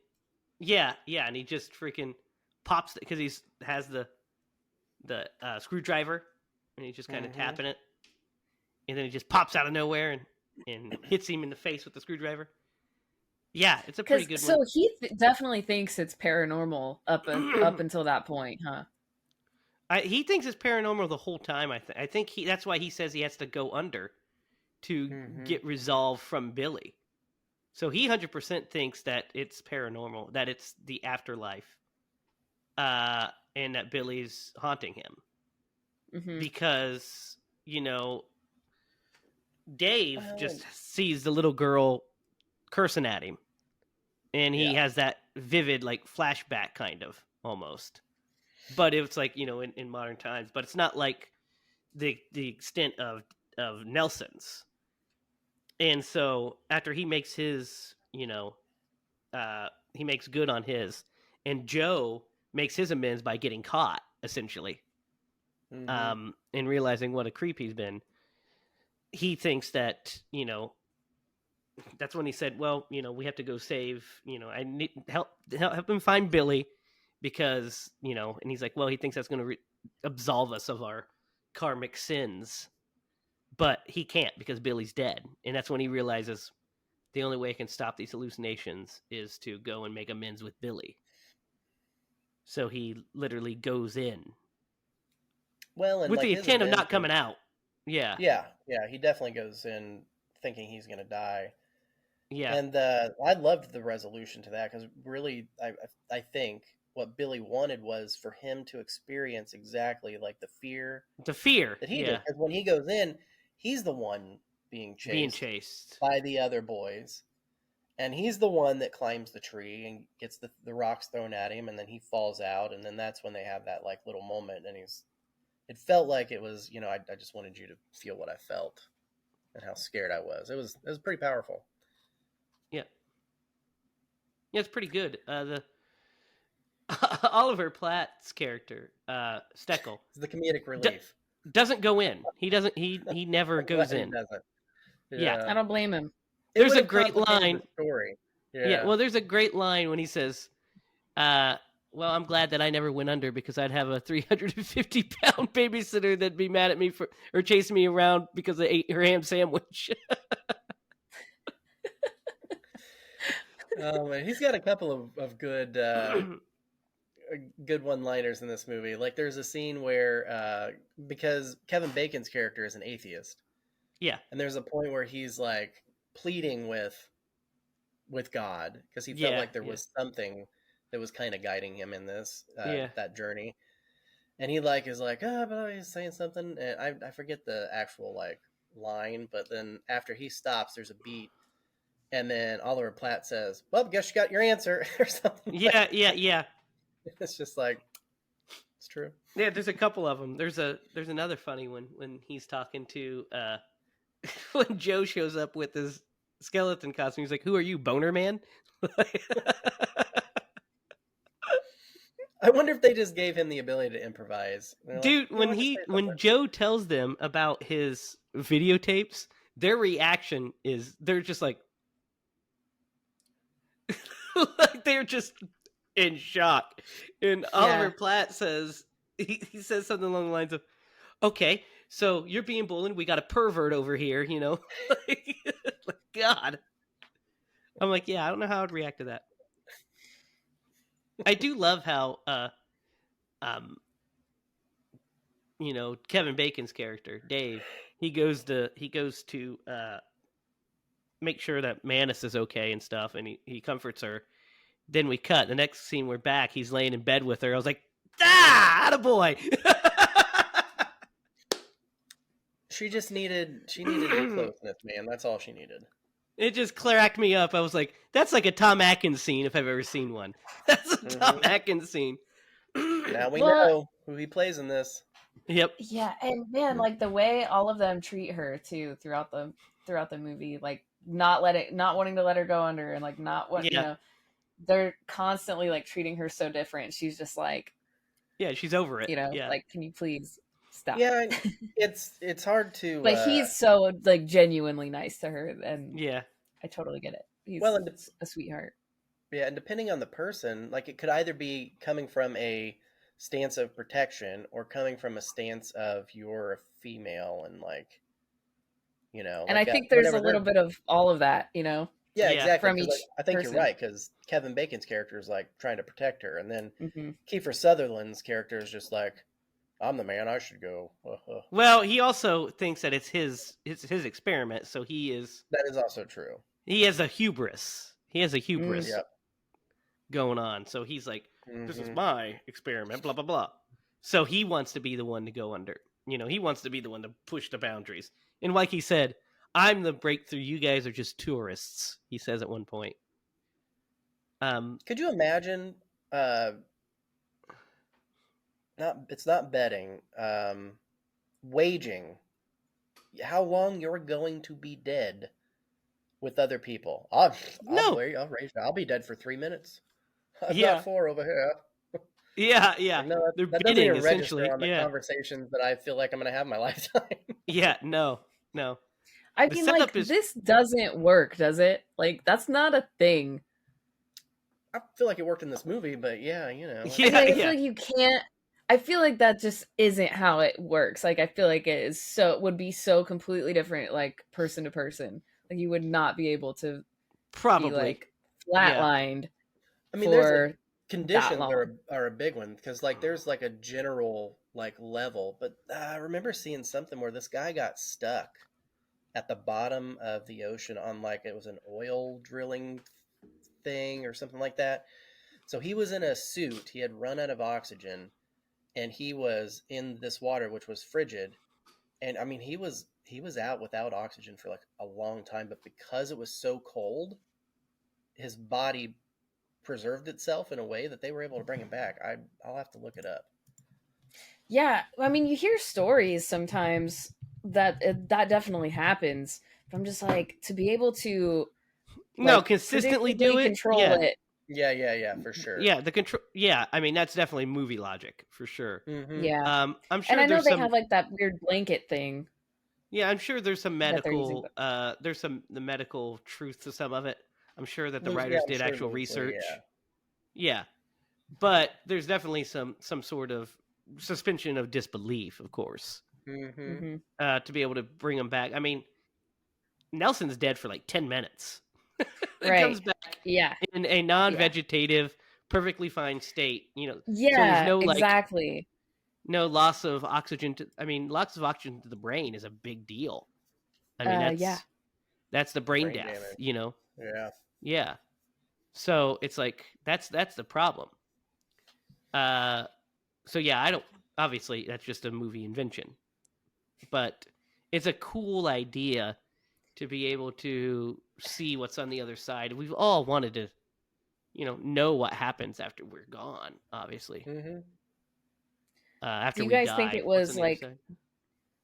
yeah, and he just freaking pops because has the screwdriver and he's just kind of Mhm. tapping it, and then he just pops out of nowhere and hits him in the face with the screwdriver. Yeah, it's a pretty good So one. he definitely thinks it's paranormal up until that point, huh? He thinks it's paranormal the whole time. I think that's why he says he has to go under to Mhm. get resolve from Billy. So he 100% thinks that it's paranormal, that it's the afterlife, and that Billy's haunting him. Hmm. Because, Dave Well, just sees the little girl cursing at him. And he Yeah. has that vivid, like, flashback kind of, almost. But it's like, in modern times. But it's not like the extent of Nelson's. And so after he makes his, he makes good on his, and Joe makes his amends by getting caught, essentially, Mhm. and realizing what a creep he's been. He thinks that, that's when he said, well, we have to go save, I need help him find Billy because, and he's like, well, he thinks that's going to absolve us of our karmic sins. But he can't because Billy's dead. And that's when he realizes the only way I can stop these hallucinations is to go and make amends with Billy. So he literally goes in Well, and with like the his intent of amends not coming was out. Yeah. yeah, he definitely goes in thinking he's gonna die. Yeah. And I loved the resolution to that because really, I think what Billy wanted was for him to experience exactly like the fear The fear. that he did. Yeah. Because when he goes in, he's the one being Being chased chased. by the other boys, and he's the one that climbs the tree and gets the rocks thrown at him, and then he falls out, and then that's when they have that like little moment, and it felt like it was, I just wanted you to feel what I felt and how scared I was. It was pretty powerful. Yeah. Yeah, it's pretty good. The Oliver Platt's character, Steckel, It's the comedic relief. doesn't go in. He doesn't. He never I'm glad goes he in. doesn't. Yeah. I don't blame him. It There's would a have great complicated line. the story. Yeah. Well, there's a great line when he says, well, I'm glad that I never went under because I'd have a 350-pound babysitter that'd be mad at me or chase me around because I ate her ham sandwich. Oh man, he's got a couple of good good one-liners in this movie. Like there's a scene where because Kevin Bacon's character is an atheist, Yeah. and there's a point where he's like pleading with God because he felt Yeah. like there was something that was kind of guiding him in this Yeah. that journey. And he like is like, oh, but he's saying something, and I forget the actual like line, but then after he stops, there's a beat, and then Oliver Platt says, "Well, guess you got your answer," or something. Yeah, yeah. It's just like, it's true. Yeah, there's a couple of them. There's another funny one when he's talking to when Joe shows up with his skeleton costume. He's like, "Who are you, Boner Man?" I wonder if they just gave him the ability to improvise. Dude, Like, when Joe tells them about his videotapes, their reaction is they're just like like they're just in shock. And Oliver Platt says he says something along the lines of, "Okay, so you're being bullied. We got a pervert over here, you know." like, God, I'm like, yeah, I don't know how I'd react to that. I do love how, you know, Kevin Bacon's character Dave, he goes to make sure that Manus is okay and stuff, and he comforts her. Then we cut. The next scene, we're back. He's laying in bed with her. I was like, attaboy! She needed closeness, man. That's all she needed. It just cracked me up. I was like, that's like a Tom Atkins scene if I've ever seen one. That's a Tom Atkins scene. Now we know who he plays in this. Yep. Yeah, and man, like the way all of them treat her too throughout the movie, like not wanting to let her go under, and like not what you know, they're constantly like treating her so different. She's just like, yeah, she's over it. You know, yeah. like, can you please stop? Yeah, it's hard to. But he's so like genuinely nice to her, and yeah, I totally get it. He's a sweetheart. Yeah, and depending on the person, like it could either be coming from a stance of protection or coming from a stance of you're a female and like, you know. And like I think there's a little bit of all of that, you know. Yeah, exactly. From each I think person. you're right, because Kevin Bacon's character is like trying to protect her, and then Kiefer Sutherland's character is just like, I'm the man, I should go. Well, he also thinks that it's his experiment, so he is. That is also true. He has a hubris. Yep. Going on. So he's like, this is my experiment, blah, blah, blah. So he wants to be the one to go under. You know, he wants to be the one to push the boundaries. And like he said, I'm the breakthrough. You guys are just tourists, he says at one point. Could you imagine, it's not betting, waging how long you're going to be dead with other people? I'll be dead for 3 minutes. I've got 4 over here. Yeah. Like, no, they're that bidding, doesn't even essentially. register on the conversations that I feel like I'm going to have in my lifetime. Yeah, no. I mean, like, this doesn't work, does it? Like, that's not a thing. I feel like it worked in this movie, but yeah, you know. I feel like you can't. I feel like that just isn't how it works. Like, I feel like it would be so completely different, like, person to person. Like, you would not be able to probably be, like, flatlined. I mean, there's conditions are a big one, because like there's like a general like level, but I remember seeing something where this guy got stuck at the bottom of the ocean on like it was an oil drilling thing or something like that. So he was in a suit, he had run out of oxygen, and he was in this water which was frigid, and I mean he was out without oxygen for like a long time, but because it was so cold, his body preserved itself in a way that they were able to bring him back. I'll have to look it up. Yeah, I mean, you hear stories sometimes that that happens. But I'm just like, to be able to consistently do it, control it. Yeah, for sure. Yeah, the control. Yeah, I mean that's definitely movie logic for sure. Yeah, I'm sure. And I know they have like that weird blanket thing. Yeah, I'm sure there's some medical. There's the medical truth to some of it. I'm sure that the writers did actual research. Yeah, but there's definitely some sort of suspension of disbelief, of course, to be able to bring him back. I mean, Nelson's dead for like 10 minutes. Right. Comes back in a non-vegetative, perfectly fine state. You know. Yeah. So there's no exactly. No loss of oxygen. Loss of oxygen to the brain is a big deal. I mean, that's the brain death. Damage. You know. Yeah. So it's like that's the problem. So yeah, obviously that's just a movie invention. But it's a cool idea to be able to see what's on the other side. We've all wanted to, know what happens after we're gone. Obviously, Mm-hmm. after Do you we guys think die, it what's on was the other like side?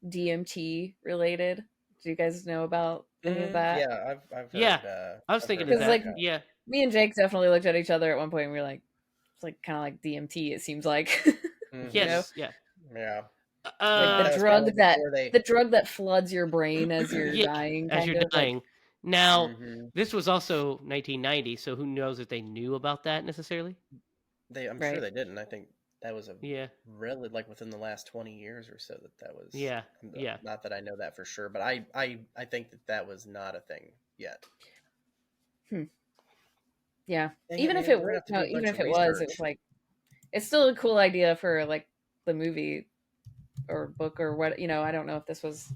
DMT related? Do you guys know about any of that? Yeah, I've heard. Yeah, I was I've thinking heard of Because that. like Yeah, me and Jake definitely looked at each other at one point and we were like, it's like kind of like DMT. It seems like, you know, yes, yeah. Yeah. like That was kind of like before they. the drug that floods your brain as you're Yeah, dying, as kind you're of like. dying. Now, Mm-hmm. this was also 1990, so who knows if they knew about that necessarily? I'm sure Right. they didn't. I think that was a Yeah, really like within the last 20 years or so that was. yeah, yeah. Not that I know that for sure, but I think that was not a thing yet. Yeah. Dang Even it, if man, it we're gonna were have to no, do a even bunch if of it was research. like it's still a cool idea for like the movie or book or what, I don't know if this was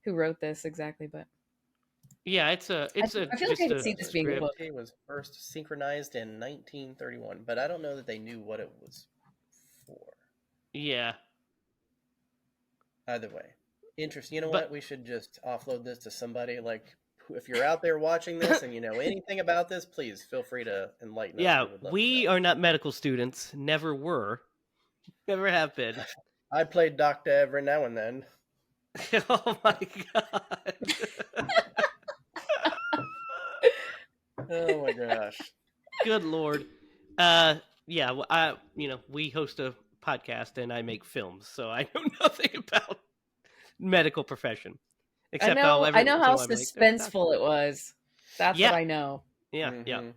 who wrote this exactly, but Yeah, it's a I feel like just I could a see this being a script. book. DMT was first synchronized in 1931, but I don't know that they knew what it was for. Yeah, Either way, interesting. You know but what? We should just offload this to somebody. Like, if you're out there watching this and you know anything about this, please feel free to enlighten us. yeah, We would love to we know. are not medical students. Never were. Never have been. I played doctor every now and then. Oh my god. Oh my gosh. Good lord. Yeah, we host a podcast and I make films, so I know nothing about medical profession. Except I know how I'm like, there's a doctor. suspenseful it was. That's Yeah, what I know. yeah, yeah. Mm-hmm.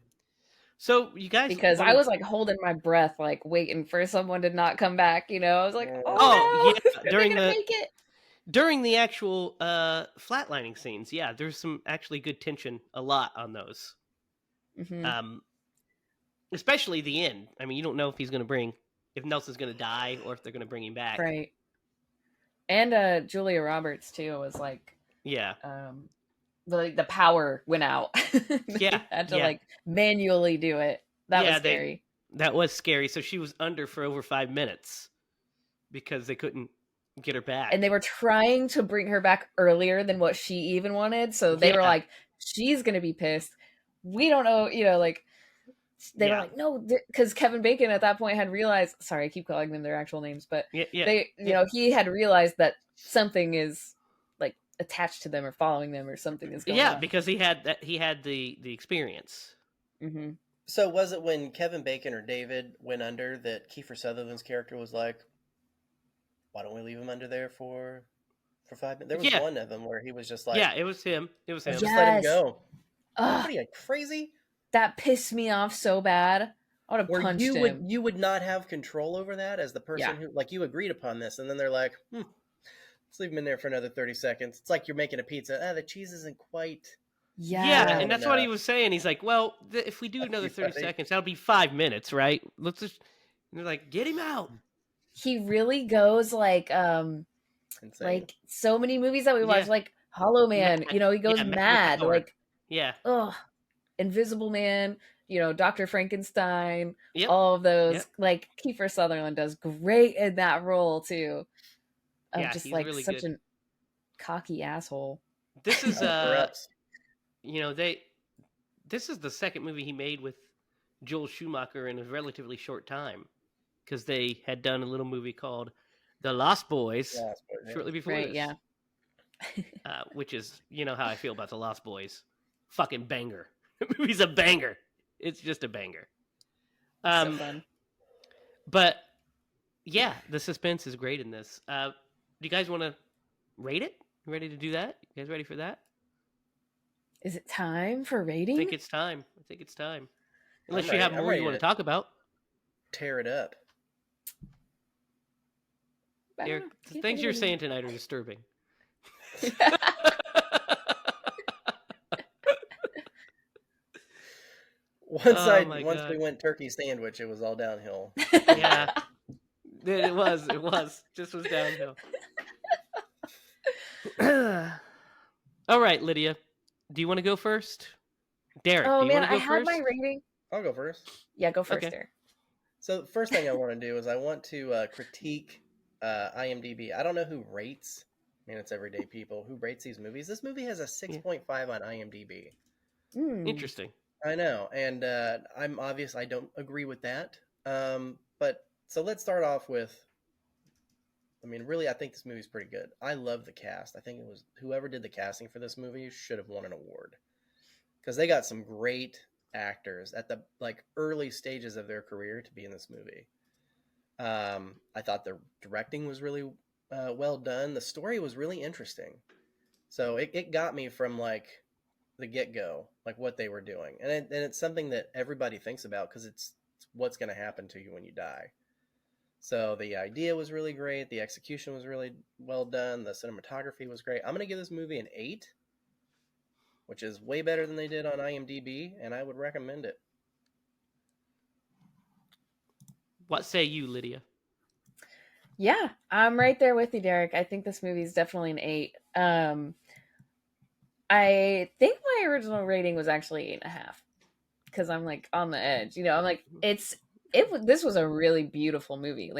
So you guys Because I wanna was like holding my breath, like waiting for someone to not come back, I was like, Oh, oh yeah, no, are they gonna make it? during the actual flatlining scenes, yeah, there's some actually good tension a lot on those. Hmm. Especially the end. I mean, you don't know if Nelson's gonna die or if they're gonna bring him back. Right. And Julia Roberts too was like, Yeah. the power went out. They Yeah, had to yeah. like manually do it. That was scary. That was scary. So she was under for over 5 minutes because they couldn't get her back. And they were trying to bring her back earlier than what she even wanted. So they were Yeah. like, she's gonna be pissed. We don't know, like they were like, no, because Kevin Bacon at that point had realized. Sorry, I keep calling them their actual names, but he had realized that something is like attached to them or following them or something is going on. Because he had the experience. Mm-hmm. So was it when Kevin Bacon or David went under that Kiefer Sutherland's character was like, "Why don't we leave him under there for 5 minutes?" There was one of them where he was just like, "Yeah, it was him. It was him. Just let him go." Ugh, what are you, crazy? That pissed me off so bad. I would have punched him. You would not have control over that as the person who, like, you agreed upon this, and then they're like, let's leave him in there for another 30 seconds. It's like you're making a pizza. The cheese isn't quite. Yeah, and that's what he was saying. He's like, well, if we do another 30 seconds, that'll be 5 minutes, right? Let's just. And they're like, get him out. He really goes like, Insane. like so many movies that we watch, like Hollow Man. He goes mad. Like, ugh. Invisible Man, Dr. Frankenstein, all of those. Yep. Like Kiefer Sutherland does great in that role too. Just like really such a cocky asshole. This is this is the second movie he made with Joel Schumacher in a relatively short time, because they had done a little movie called The Lost Boys shortly before this. Yeah. Which is, how I feel about The Lost Boys. Fucking banger. The movie's a banger. It's just a banger. So fun. But yeah, the suspense is great in this. Do you guys want to rate it? You ready to do that? You guys ready for that? Is it time for rating? I think it's time. Unless you have more you want to talk about. Tear it up. The things you're saying tonight are disturbing. Once we went turkey sandwich, it was all downhill. Yeah, it was. Just was downhill. All right, Lydia, do you want to go first? Derek, oh do you man, want to go I had first? my rating. I'll go first. Yeah, go first, Derek. So the first thing I want to do is I want to critique IMDb. I don't know who rates and it's everyday people who rates these movies. This movie has a 6.5 on IMDb. Interesting. I know, and I don't agree with that. But so let's start off with. I mean, really, I think this movie's pretty good. I love the cast. I think it was whoever did the casting for this movie should have won an award because they got some great actors at the early stages of their career to be in this movie. I thought the directing was really well done. The story was really interesting, so it got me from the get go, what they were doing, and it's something that everybody thinks about because it's what's going to happen to you when you die. So the idea was really great. The execution was really well done. The cinematography was great. I'm going to give this movie an 8, which is way better than they did on IMDb, and I would recommend it. What say you, Lydia? Yeah, I'm right there with you, Derek. I think this movie is definitely an 8. I think my original rating was actually 8.5 because I'm on the edge. I'm like, this was a really beautiful movie.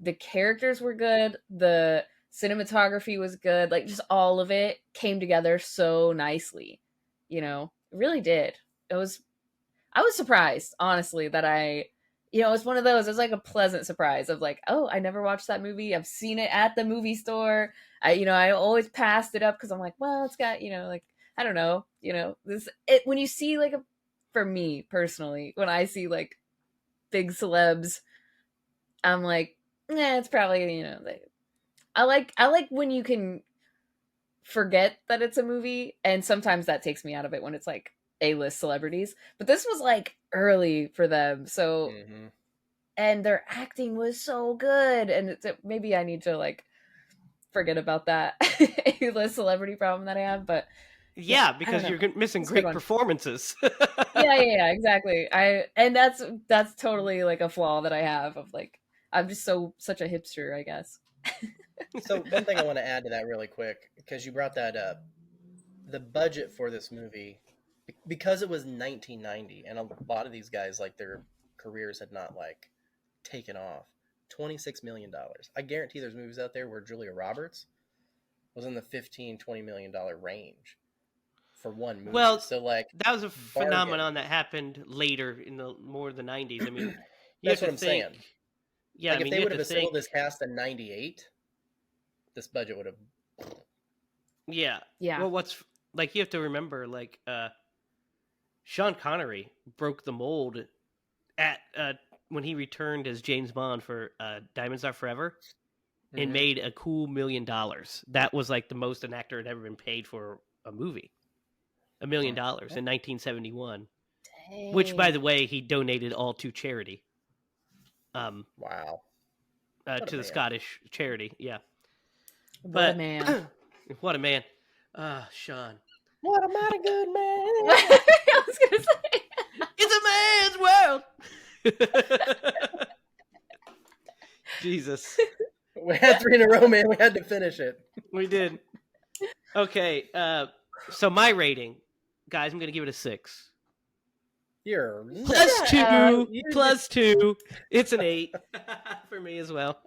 The characters were good, the cinematography was good, just all of it came together so nicely. It really did. I was surprised, honestly, that it's one of those, it's a pleasant surprise of oh, I never watched that movie. I've seen it at the movie store. I always passed it up because I'm like, well, it's got, I don't know, when you see for me personally, when I see big celebs, I'm like, it's probably, I like when you can forget that it's a movie, and sometimes that takes me out of it when it's A-list celebrities. But this was early for them, so and their acting was so good, and maybe I need to forget about that A-list celebrity problem that I have, but yeah, because you're missing great performances. yeah, exactly. And that's totally a flaw that I have of I'm just such a hipster, I guess. So one thing I want to add to that really quick, because you brought that up, the budget for this movie, because it was 1990, and a lot of these guys their careers had not taken off. $26 million. I guarantee there's movies out there where Julia Roberts was in the $15-20 million range for one movie. Well, so that was a phenomenon that happened later in the 90s. I mean, that's what I'm saying. Yeah, if they would have assembled this cast in 98, this budget would have. Yeah. Well, you have to remember, Sean Connery broke the mold at when he returned as James Bond for Diamonds Are Forever, and made a cool $1 million. That was the most an actor had ever been paid for a movie. $1 million in 1971. Dang. Which, by the way, he donated all to charity. Wow. To the Scottish charity, yeah. What a man. What a man. Sean. What a mighty good man. I was going to say. It's a man's world. Jesus. We had 3 in a row, man. We had to finish it. We did. Okay, so my rating, guys, I'm going to give it a 6. You're plus 2. It's an 8 for me as well.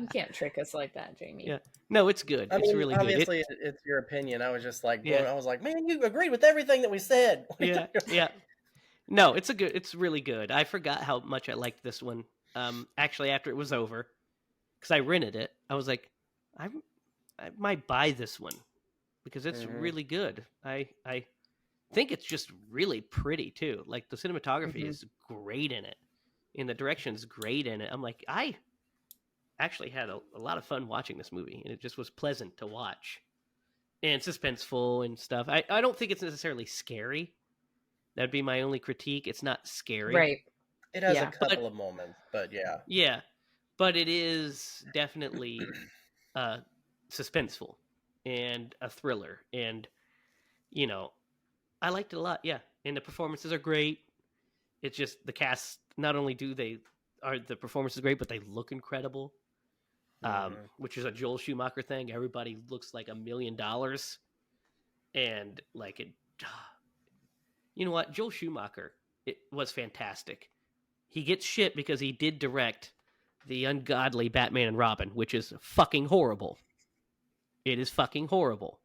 You can't trick us like that, Jamie. Yeah. No, it's good. It's really good. Obviously, it's your opinion. I was just I was like, man, you agreed with everything that we said. Yeah. No, it's really good. I forgot how much I liked this one. Actually, after it was over, because I rented it, I was like, I might buy this one because it's really good. I think it's just really pretty too. The cinematography is great in it, and the direction's great in it. I'm like, I actually had a lot of fun watching this movie, and it just was pleasant to watch and suspenseful and stuff. I don't think it's necessarily scary. That'd be my only critique. It's not scary. Right. It has a couple of moments, but yeah. Yeah. But it is definitely suspenseful and a thriller. And, I liked it a lot. Yeah. And the performances are great. It's just the cast, not only are the performances great, but they look incredible. Which is a Joel Schumacher thing. Everybody looks like $1 million. And you know what? Joel Schumacher, it was fantastic. He gets shit because he did direct the ungodly Batman and Robin, which is fucking horrible. It is fucking horrible.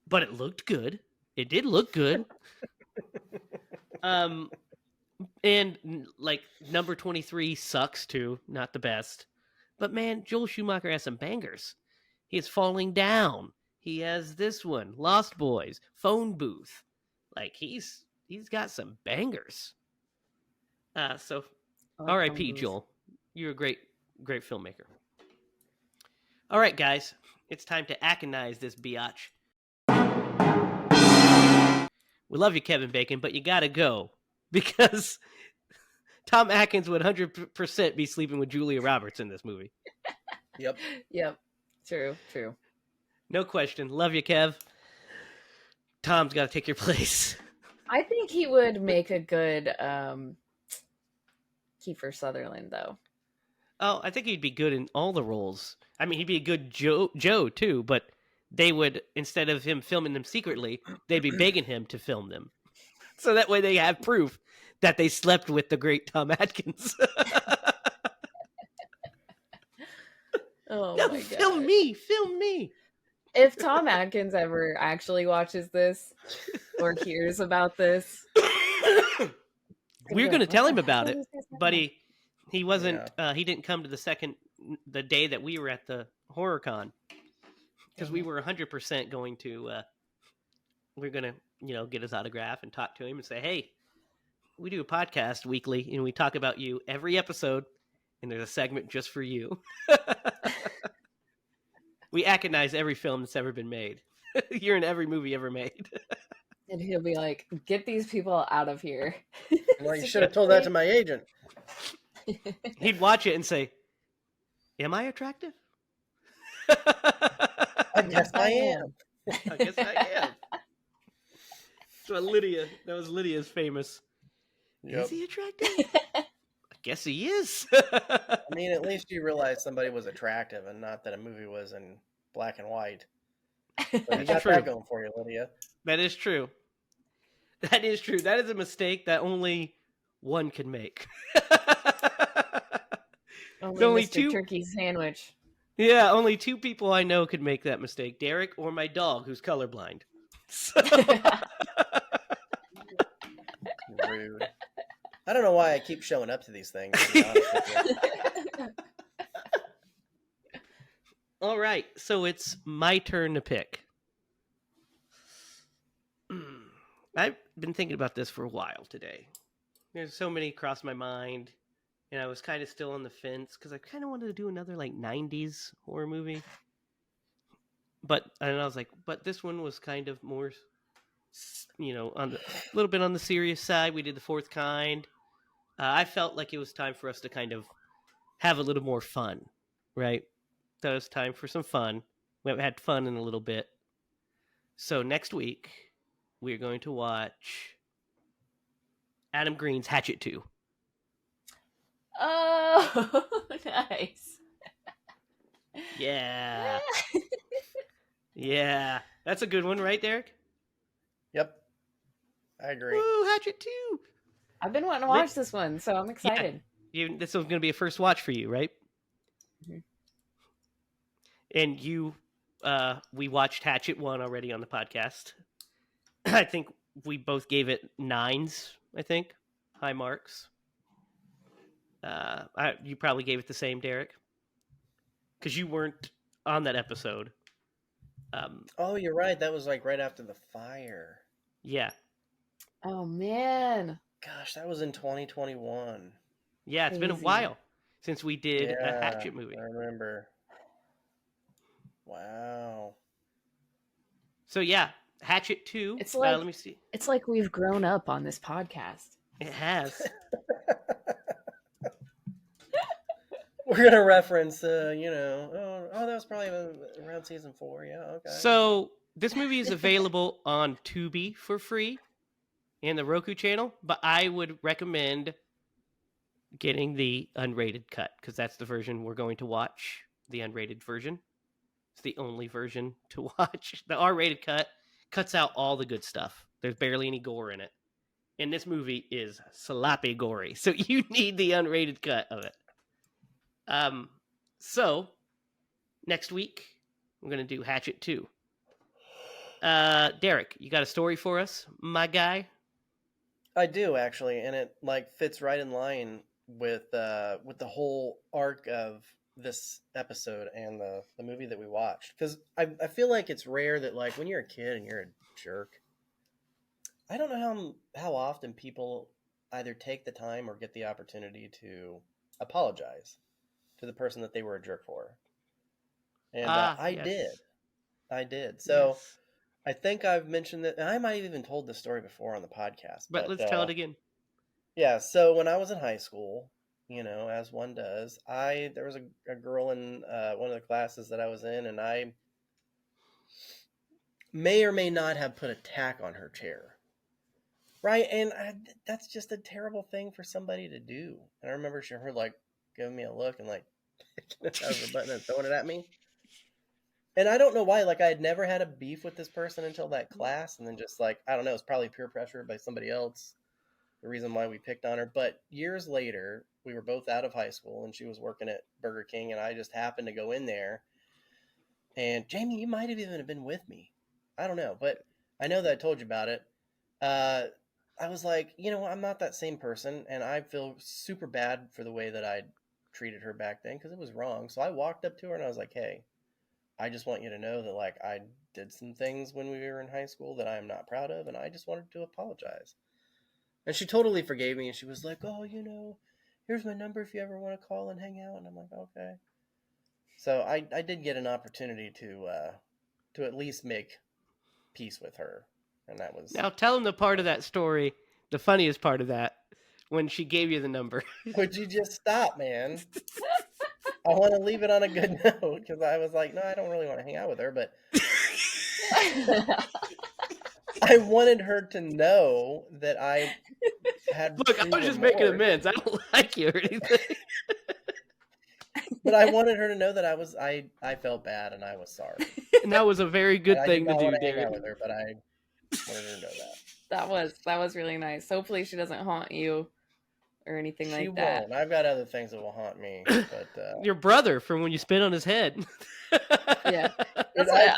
But it looked good. It did look good. And like number 23 sucks too, not the best. But man, Joel Schumacher has some bangers. He is Falling Down. He has this one, Lost Boys, Phone Booth. Like he's got some bangers. So I like R.I.P. Phone Booth. Joel. You're a great filmmaker. All right, guys, it's time to Akanize this biatch. We love you, Kevin Bacon, but you gotta go because Tom Atkins would 100% be sleeping with Julia Roberts in this movie. Yep. Yep. True. No question. Love you, Kev. Tom's got to take your place. I think he would make a good Kiefer Sutherland, though. Oh, I think he'd be good in all the roles. I mean, he'd be a good Joe too, but they would, instead of him filming them secretly, they'd be begging him to film them. So that way they have proof that they slept with the great Tom Atkins. Oh No, my god. film me. If Tom Atkins ever actually watches this or hears about this, We're going to tell him about it, but he wasn't, Yeah. he didn't come to the day that we were at the HorrorCon. Because we were 100% going to, we're going to, get his autograph and talk to him and say, hey, we do a podcast weekly and we talk about you every episode and there's a segment just for you. We Akanize every film that's ever been made. You're in every movie ever made. And he'll be like, get these people out of here. Well, you should have told that to my agent. He'd watch it and say, am I attractive? I guess I am. I guess I am. So that was Lydia's famous. Yep. Is he attractive? I guess he is. I mean, at least you realized somebody was attractive and not that a movie was in black and white. But you That's got true. that going for you, Lydia. That is true. That is true. That is a mistake that only one can make. Only Mr. Mr. Turkey Sandwich. Yeah, only two people I know could make that mistake. Derek or my dog, who's colorblind. So... Rude. I don't know why I keep showing up to these things, to be honest with you. All right, so it's my turn to pick. I've been thinking about this for a while today. There's so many across my mind, and I was kind of still on the fence because I kind of wanted to do another like 90s horror movie. And I was like, but this one was kind of more, on a little bit on the serious side. We did The Fourth Kind. I felt like it was time for us to kind of have a little more fun, right? So it was time for some fun. We haven't had fun in a little bit. So next week, we're going to watch Adam Green's Hatchet 2. Oh, nice. Yeah. Yeah. That's a good one, right, Derek? Yep. I agree. Woo, Hatchet 2. I've been wanting to watch this one, so I'm excited. This was going to be a first watch for you, right? Mhm. And we watched Hatchet 1 already on the podcast. I think we both gave it 9s, I think. High marks. You probably gave it the same, Derek. Because you weren't on that episode. Oh, you're right. That was like right after the fire. Yeah. Oh, man. Gosh, that was in 2021. Yeah, it's been a Crazy. while since we did a Yeah, Hatchet movie. I remember. Wow. So yeah, Hatchet 2. It's like- let me see. It's like we've grown up on this podcast. It has. We're gonna reference, that was probably around season 4. Yeah, okay. So this movie is available on Tubi for free and the Roku channel, but I would recommend getting the unrated cut because that's the version we're going to watch. The unrated version. It's the only version to watch. The R-rated cut cuts out all the good stuff. There's barely any gore in it. And this movie is sloppy gory. So you need the unrated cut of it. So next week We're going to do Hatchet 2. Derek, you got a story for us, my guy? I do actually, and it like fits right in line with the whole arc of this episode and the movie that we watched. Because I feel like it's rare that like when you're a kid and you're a jerk, I don't know how often people either take the time or get the opportunity to apologize to the person that they were a jerk for. And I Yes. did. I did. So Yes. I think I've mentioned that, and I might have even told this story before on the podcast. But let's tell it again. Yeah, so when I was in high school, as one does, there was a girl in one of the classes that I was in, and I may or may not have put a tack on her chair. Right, and that's just a terrible thing for somebody to do. And I remember her like giving me a look and like picking it out of the button and throwing it at me. And I don't know why. Like I had never had a beef with this person until that class, and then just like I don't know, it's probably peer pressure by somebody else. The reason why we picked on her. But years later, we were both out of high school, and she was working at Burger King, and I just happened to go in there. And Jamie, you might have even been with me. I don't know, but I know that I told you about it. I was like, I'm not that same person, and I feel super bad for the way that I treated her back then because it was wrong. So I walked up to her and I was like, hey, I just want you to know that like I did some things when we were in high school that I am not proud of, and I just wanted to apologize. And she totally forgave me, and she was like, oh, here's my number if you ever want to call and hang out. And I'm like, okay. So I did get an opportunity to at least make peace with her. And that was... Now tell him the part of that story, the funniest part of that, when she gave you the number. Would you just stop, man? I want to leave it on a good note, because I was like, no, I don't really want to hang out with her, but... I wanted her to know that I had... Look, I was just making amends. I don't like you or anything. But I wanted her to know that I felt bad and I was sorry. And that was a very good thing to do, Derek. Derek. Hang out with her, but I wanted her to know that. That was really nice. Hopefully she doesn't haunt you or anything like that. She won't. I've got other things that will haunt me. But your brother from when you spit on his head. Yeah.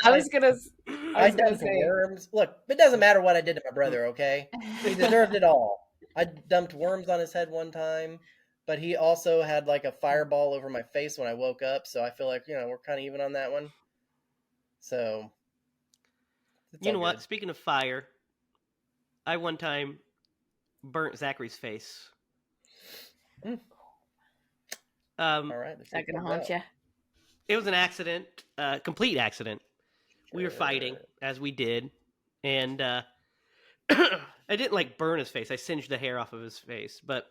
I was gonna say worms. Look, it doesn't matter what I did to my brother, okay? He deserved it all. I dumped worms on his head one time, but he also had like a fireball over my face when I woke up, so I feel like, we're kind of even on that one. So, you know what? Speaking of fire, I one time burnt Zachary's face. All right, that gonna haunt you. It was an accident, complete accident. We were fighting, as we did, and I didn't like burn his face. I singed the hair off of his face, but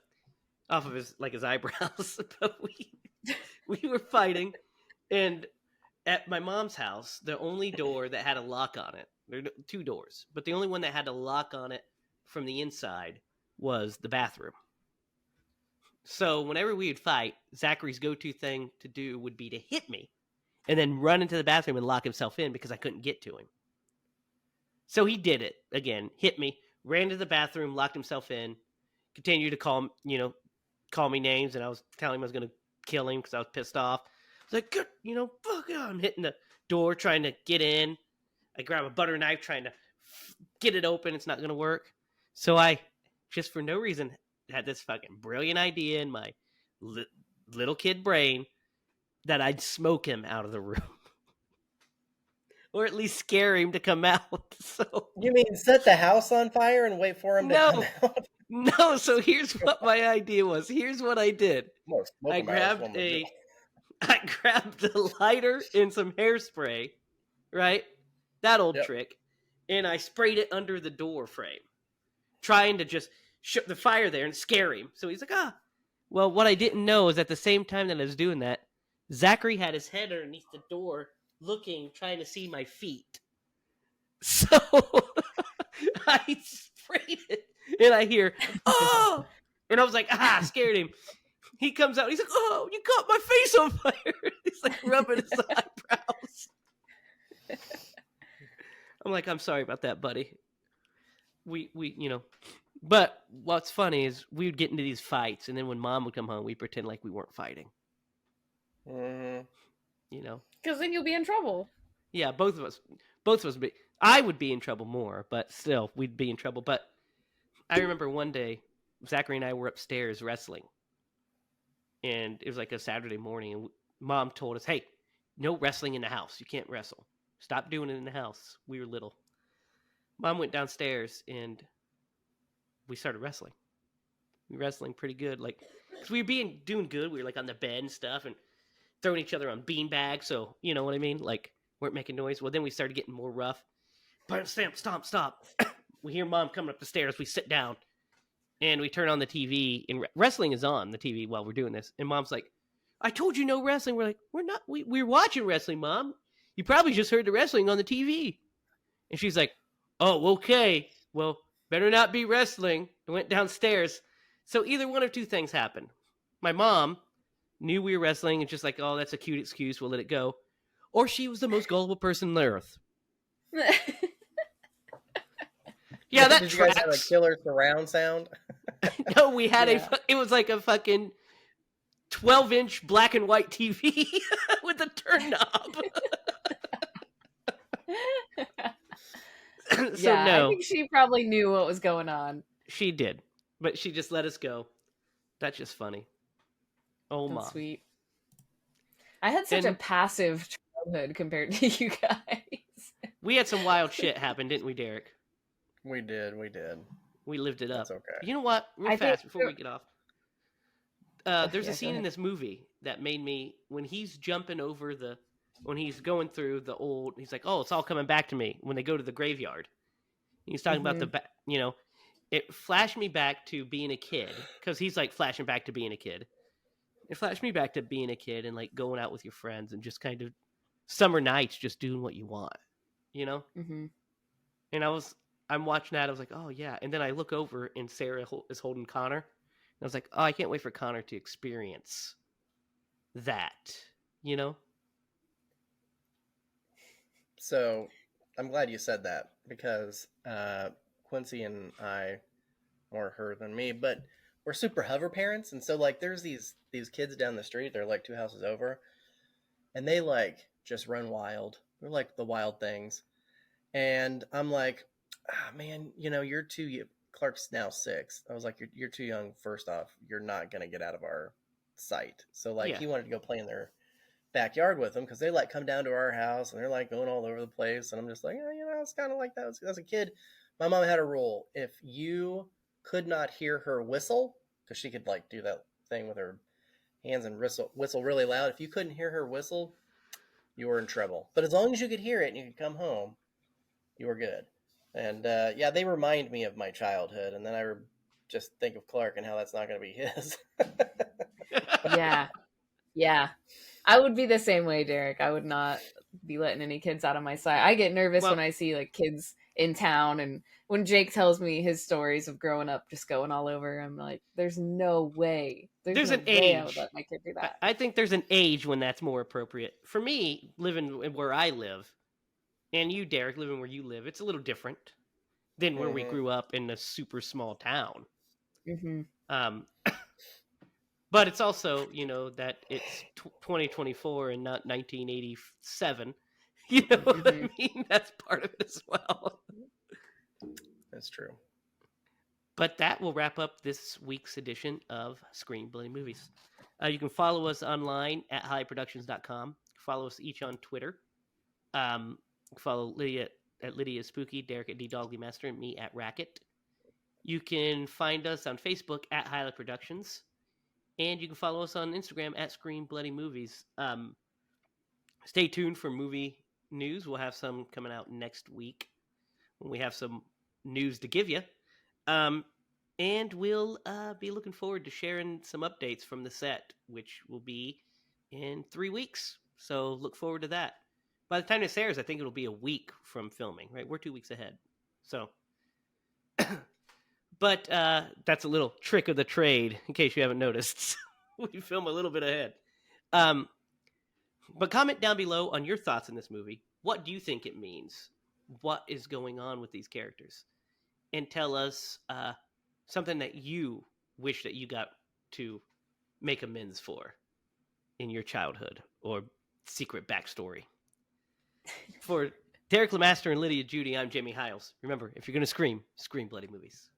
off of his eyebrows. But we were fighting, and at my mom's house, the only door that had a lock on it, there were 2 doors, but the only one that had a lock on it from the inside was the bathroom. So whenever we would fight, Zachary's go-to thing to do would be to hit me and then run into the bathroom and lock himself in because I couldn't get to him. So he did it again, hit me, ran to the bathroom, locked himself in, continued to call me names, and I was telling him I was going to kill him because I was pissed off. I was like, fuck yeah. I'm hitting the door trying to get in. I grab a butter knife trying to get it open. It's not going to work. So I, just for no reason, had this fucking brilliant idea in my little kid brain that I'd smoke him out of the room. Or at least scare him to come out. So you mean set the house on fire and wait for him to come out? No, so here's what my idea was. Here's what I did. I grabbed the lighter and some hairspray, right? That old trick. And I sprayed it under the door frame, trying to just shoot the fire there and scare him. So he's like, ah. Well, what I didn't know is at the same time that I was doing that, Zachary had his head underneath the door looking, trying to see my feet. So I sprayed it and I hear, oh! And I was like, scared him. He comes out, he's like, oh, you caught my face on fire. He's like rubbing his eyebrows. I'm like, I'm sorry about that, buddy. We But what's funny is we would get into these fights, and then when Mom would come home, we'd pretend like we weren't fighting. Mm-hmm. Because then you'll be in trouble. Yeah, both of us would be. I would be in trouble more, but still, we'd be in trouble. But I remember one day, Zachary and I were upstairs wrestling, and it was like a Saturday morning, and Mom told us, "Hey, no wrestling in the house. You can't wrestle. Stop doing it in the house." We were little. Mom went downstairs, and we started wrestling. We were wrestling pretty good, like because we were doing good. We were like on the bed and stuff, and throwing each other on beanbags. So you know what I mean, like weren't making noise. Well, then we started getting more rough. But stop. We hear Mom coming up the stairs. We sit down and we turn on the TV, and wrestling is on the TV while we're doing this. And Mom's like, "I told you no wrestling." We're like, "We're not. We're watching wrestling, Mom. You probably just heard the wrestling on the TV." And she's like, "Oh, okay. Well, better not be wrestling." And went downstairs. So either one of two things happened. My mom knew we were wrestling and just like, "Oh, that's a cute excuse. We'll let it go." Or she was the most gullible person on the earth. Yeah, that Did you tracks. guys have a killer surround sound? No, we had Yeah. it was like a fucking 12-inch black and white TV with a turn knob. So yeah, I no, think she probably knew what was going on. she did, but she just let us go. That's just funny. Oh, That's Mom. sweet. I had such a And passive childhood compared to you guys. we had some wild shit happen, didn't we, Derek? We did. We lived it up. That's okay. You know what? Real I think fast before we get off. There's yeah, a go scene in ahead. this movie that made me when he's jumping over when he's going through the old. He's like, "Oh, it's all coming back to me." When they go to the graveyard, he's talking about it flashed me back to being a kid because he's like flashing back to being a kid. It flashed me back to being a kid and like going out with your friends and just kind of summer nights, just doing what you want, you know. Mm-hmm. And I'm watching that. I was like, "Oh yeah," and then I look over and Sarah is holding Connor. And I was like, "Oh, I can't wait for Connor to experience that," you know. So I'm glad you said that because Quincy and I, more her than me, but we're super hover parents, and so like there's these kids down the street. They're like two houses over, and they like just run wild. They're like the wild things, and I'm like, man, you're too. Clark's now 6. I was like, you're too young. First off, you're not gonna get out of our sight. So like Yeah, he wanted to go play in their backyard with them because they like come down to our house and they're like going all over the place. And I'm just like, it's kind of like that. As a kid, my mom had a rule: if you could not hear her whistle, because she could like do that thing with her hands and whistle really loud. If you couldn't hear her whistle, you were in trouble. But as long as you could hear it and you could come home, you were good. And yeah, they remind me of my childhood. And then just think of Clark and how that's not going to be his. Yeah. Yeah. I would be the same way, Derek. I would not be letting any kids out of my sight. I get nervous well, when I see like kids in town, and when Jake tells me his stories of growing up just going all over, I'm like, there's no way. there's no an way I would age. let my kid do that. I think there's an age when that's more appropriate. For me, living where I live, and you, Derek, living where you live, it's a little different than where we Mhm. grew up in a super small town. Mm-hmm. Um, but it's also, that it's 2024 and not 1987. You know what I mean? That's part of it as well. That's true. But that will wrap up this week's edition of Screen Bloody Movies. You can follow us online at highproductions.com. Follow us each on Twitter. Follow Lydia at Lydia Spooky, Derek at DDoglyMaster, and me at Racket. You can find us on Facebook at HiLa Productions. And you can follow us on Instagram at Screen Bloody Movies. Stay tuned for movie news. We'll have some coming out next week when we have some news to give you. And we'll be looking forward to sharing some updates from the set, which will be in 3 weeks. So look forward to that. By the time this airs, I think it'll be a week from filming, right? We're 2 weeks ahead. So, but that's a little trick of the trade, in case you haven't noticed. We film a little bit ahead. But comment down below on your thoughts on this movie. What do you think it means? What is going on with these characters? And tell us something that you wish that you got to make amends for in your childhood or secret backstory. For Derek Lemaster and Lydia Judy, I'm Jamie Hiles. Remember, if you're going to scream bloody movies.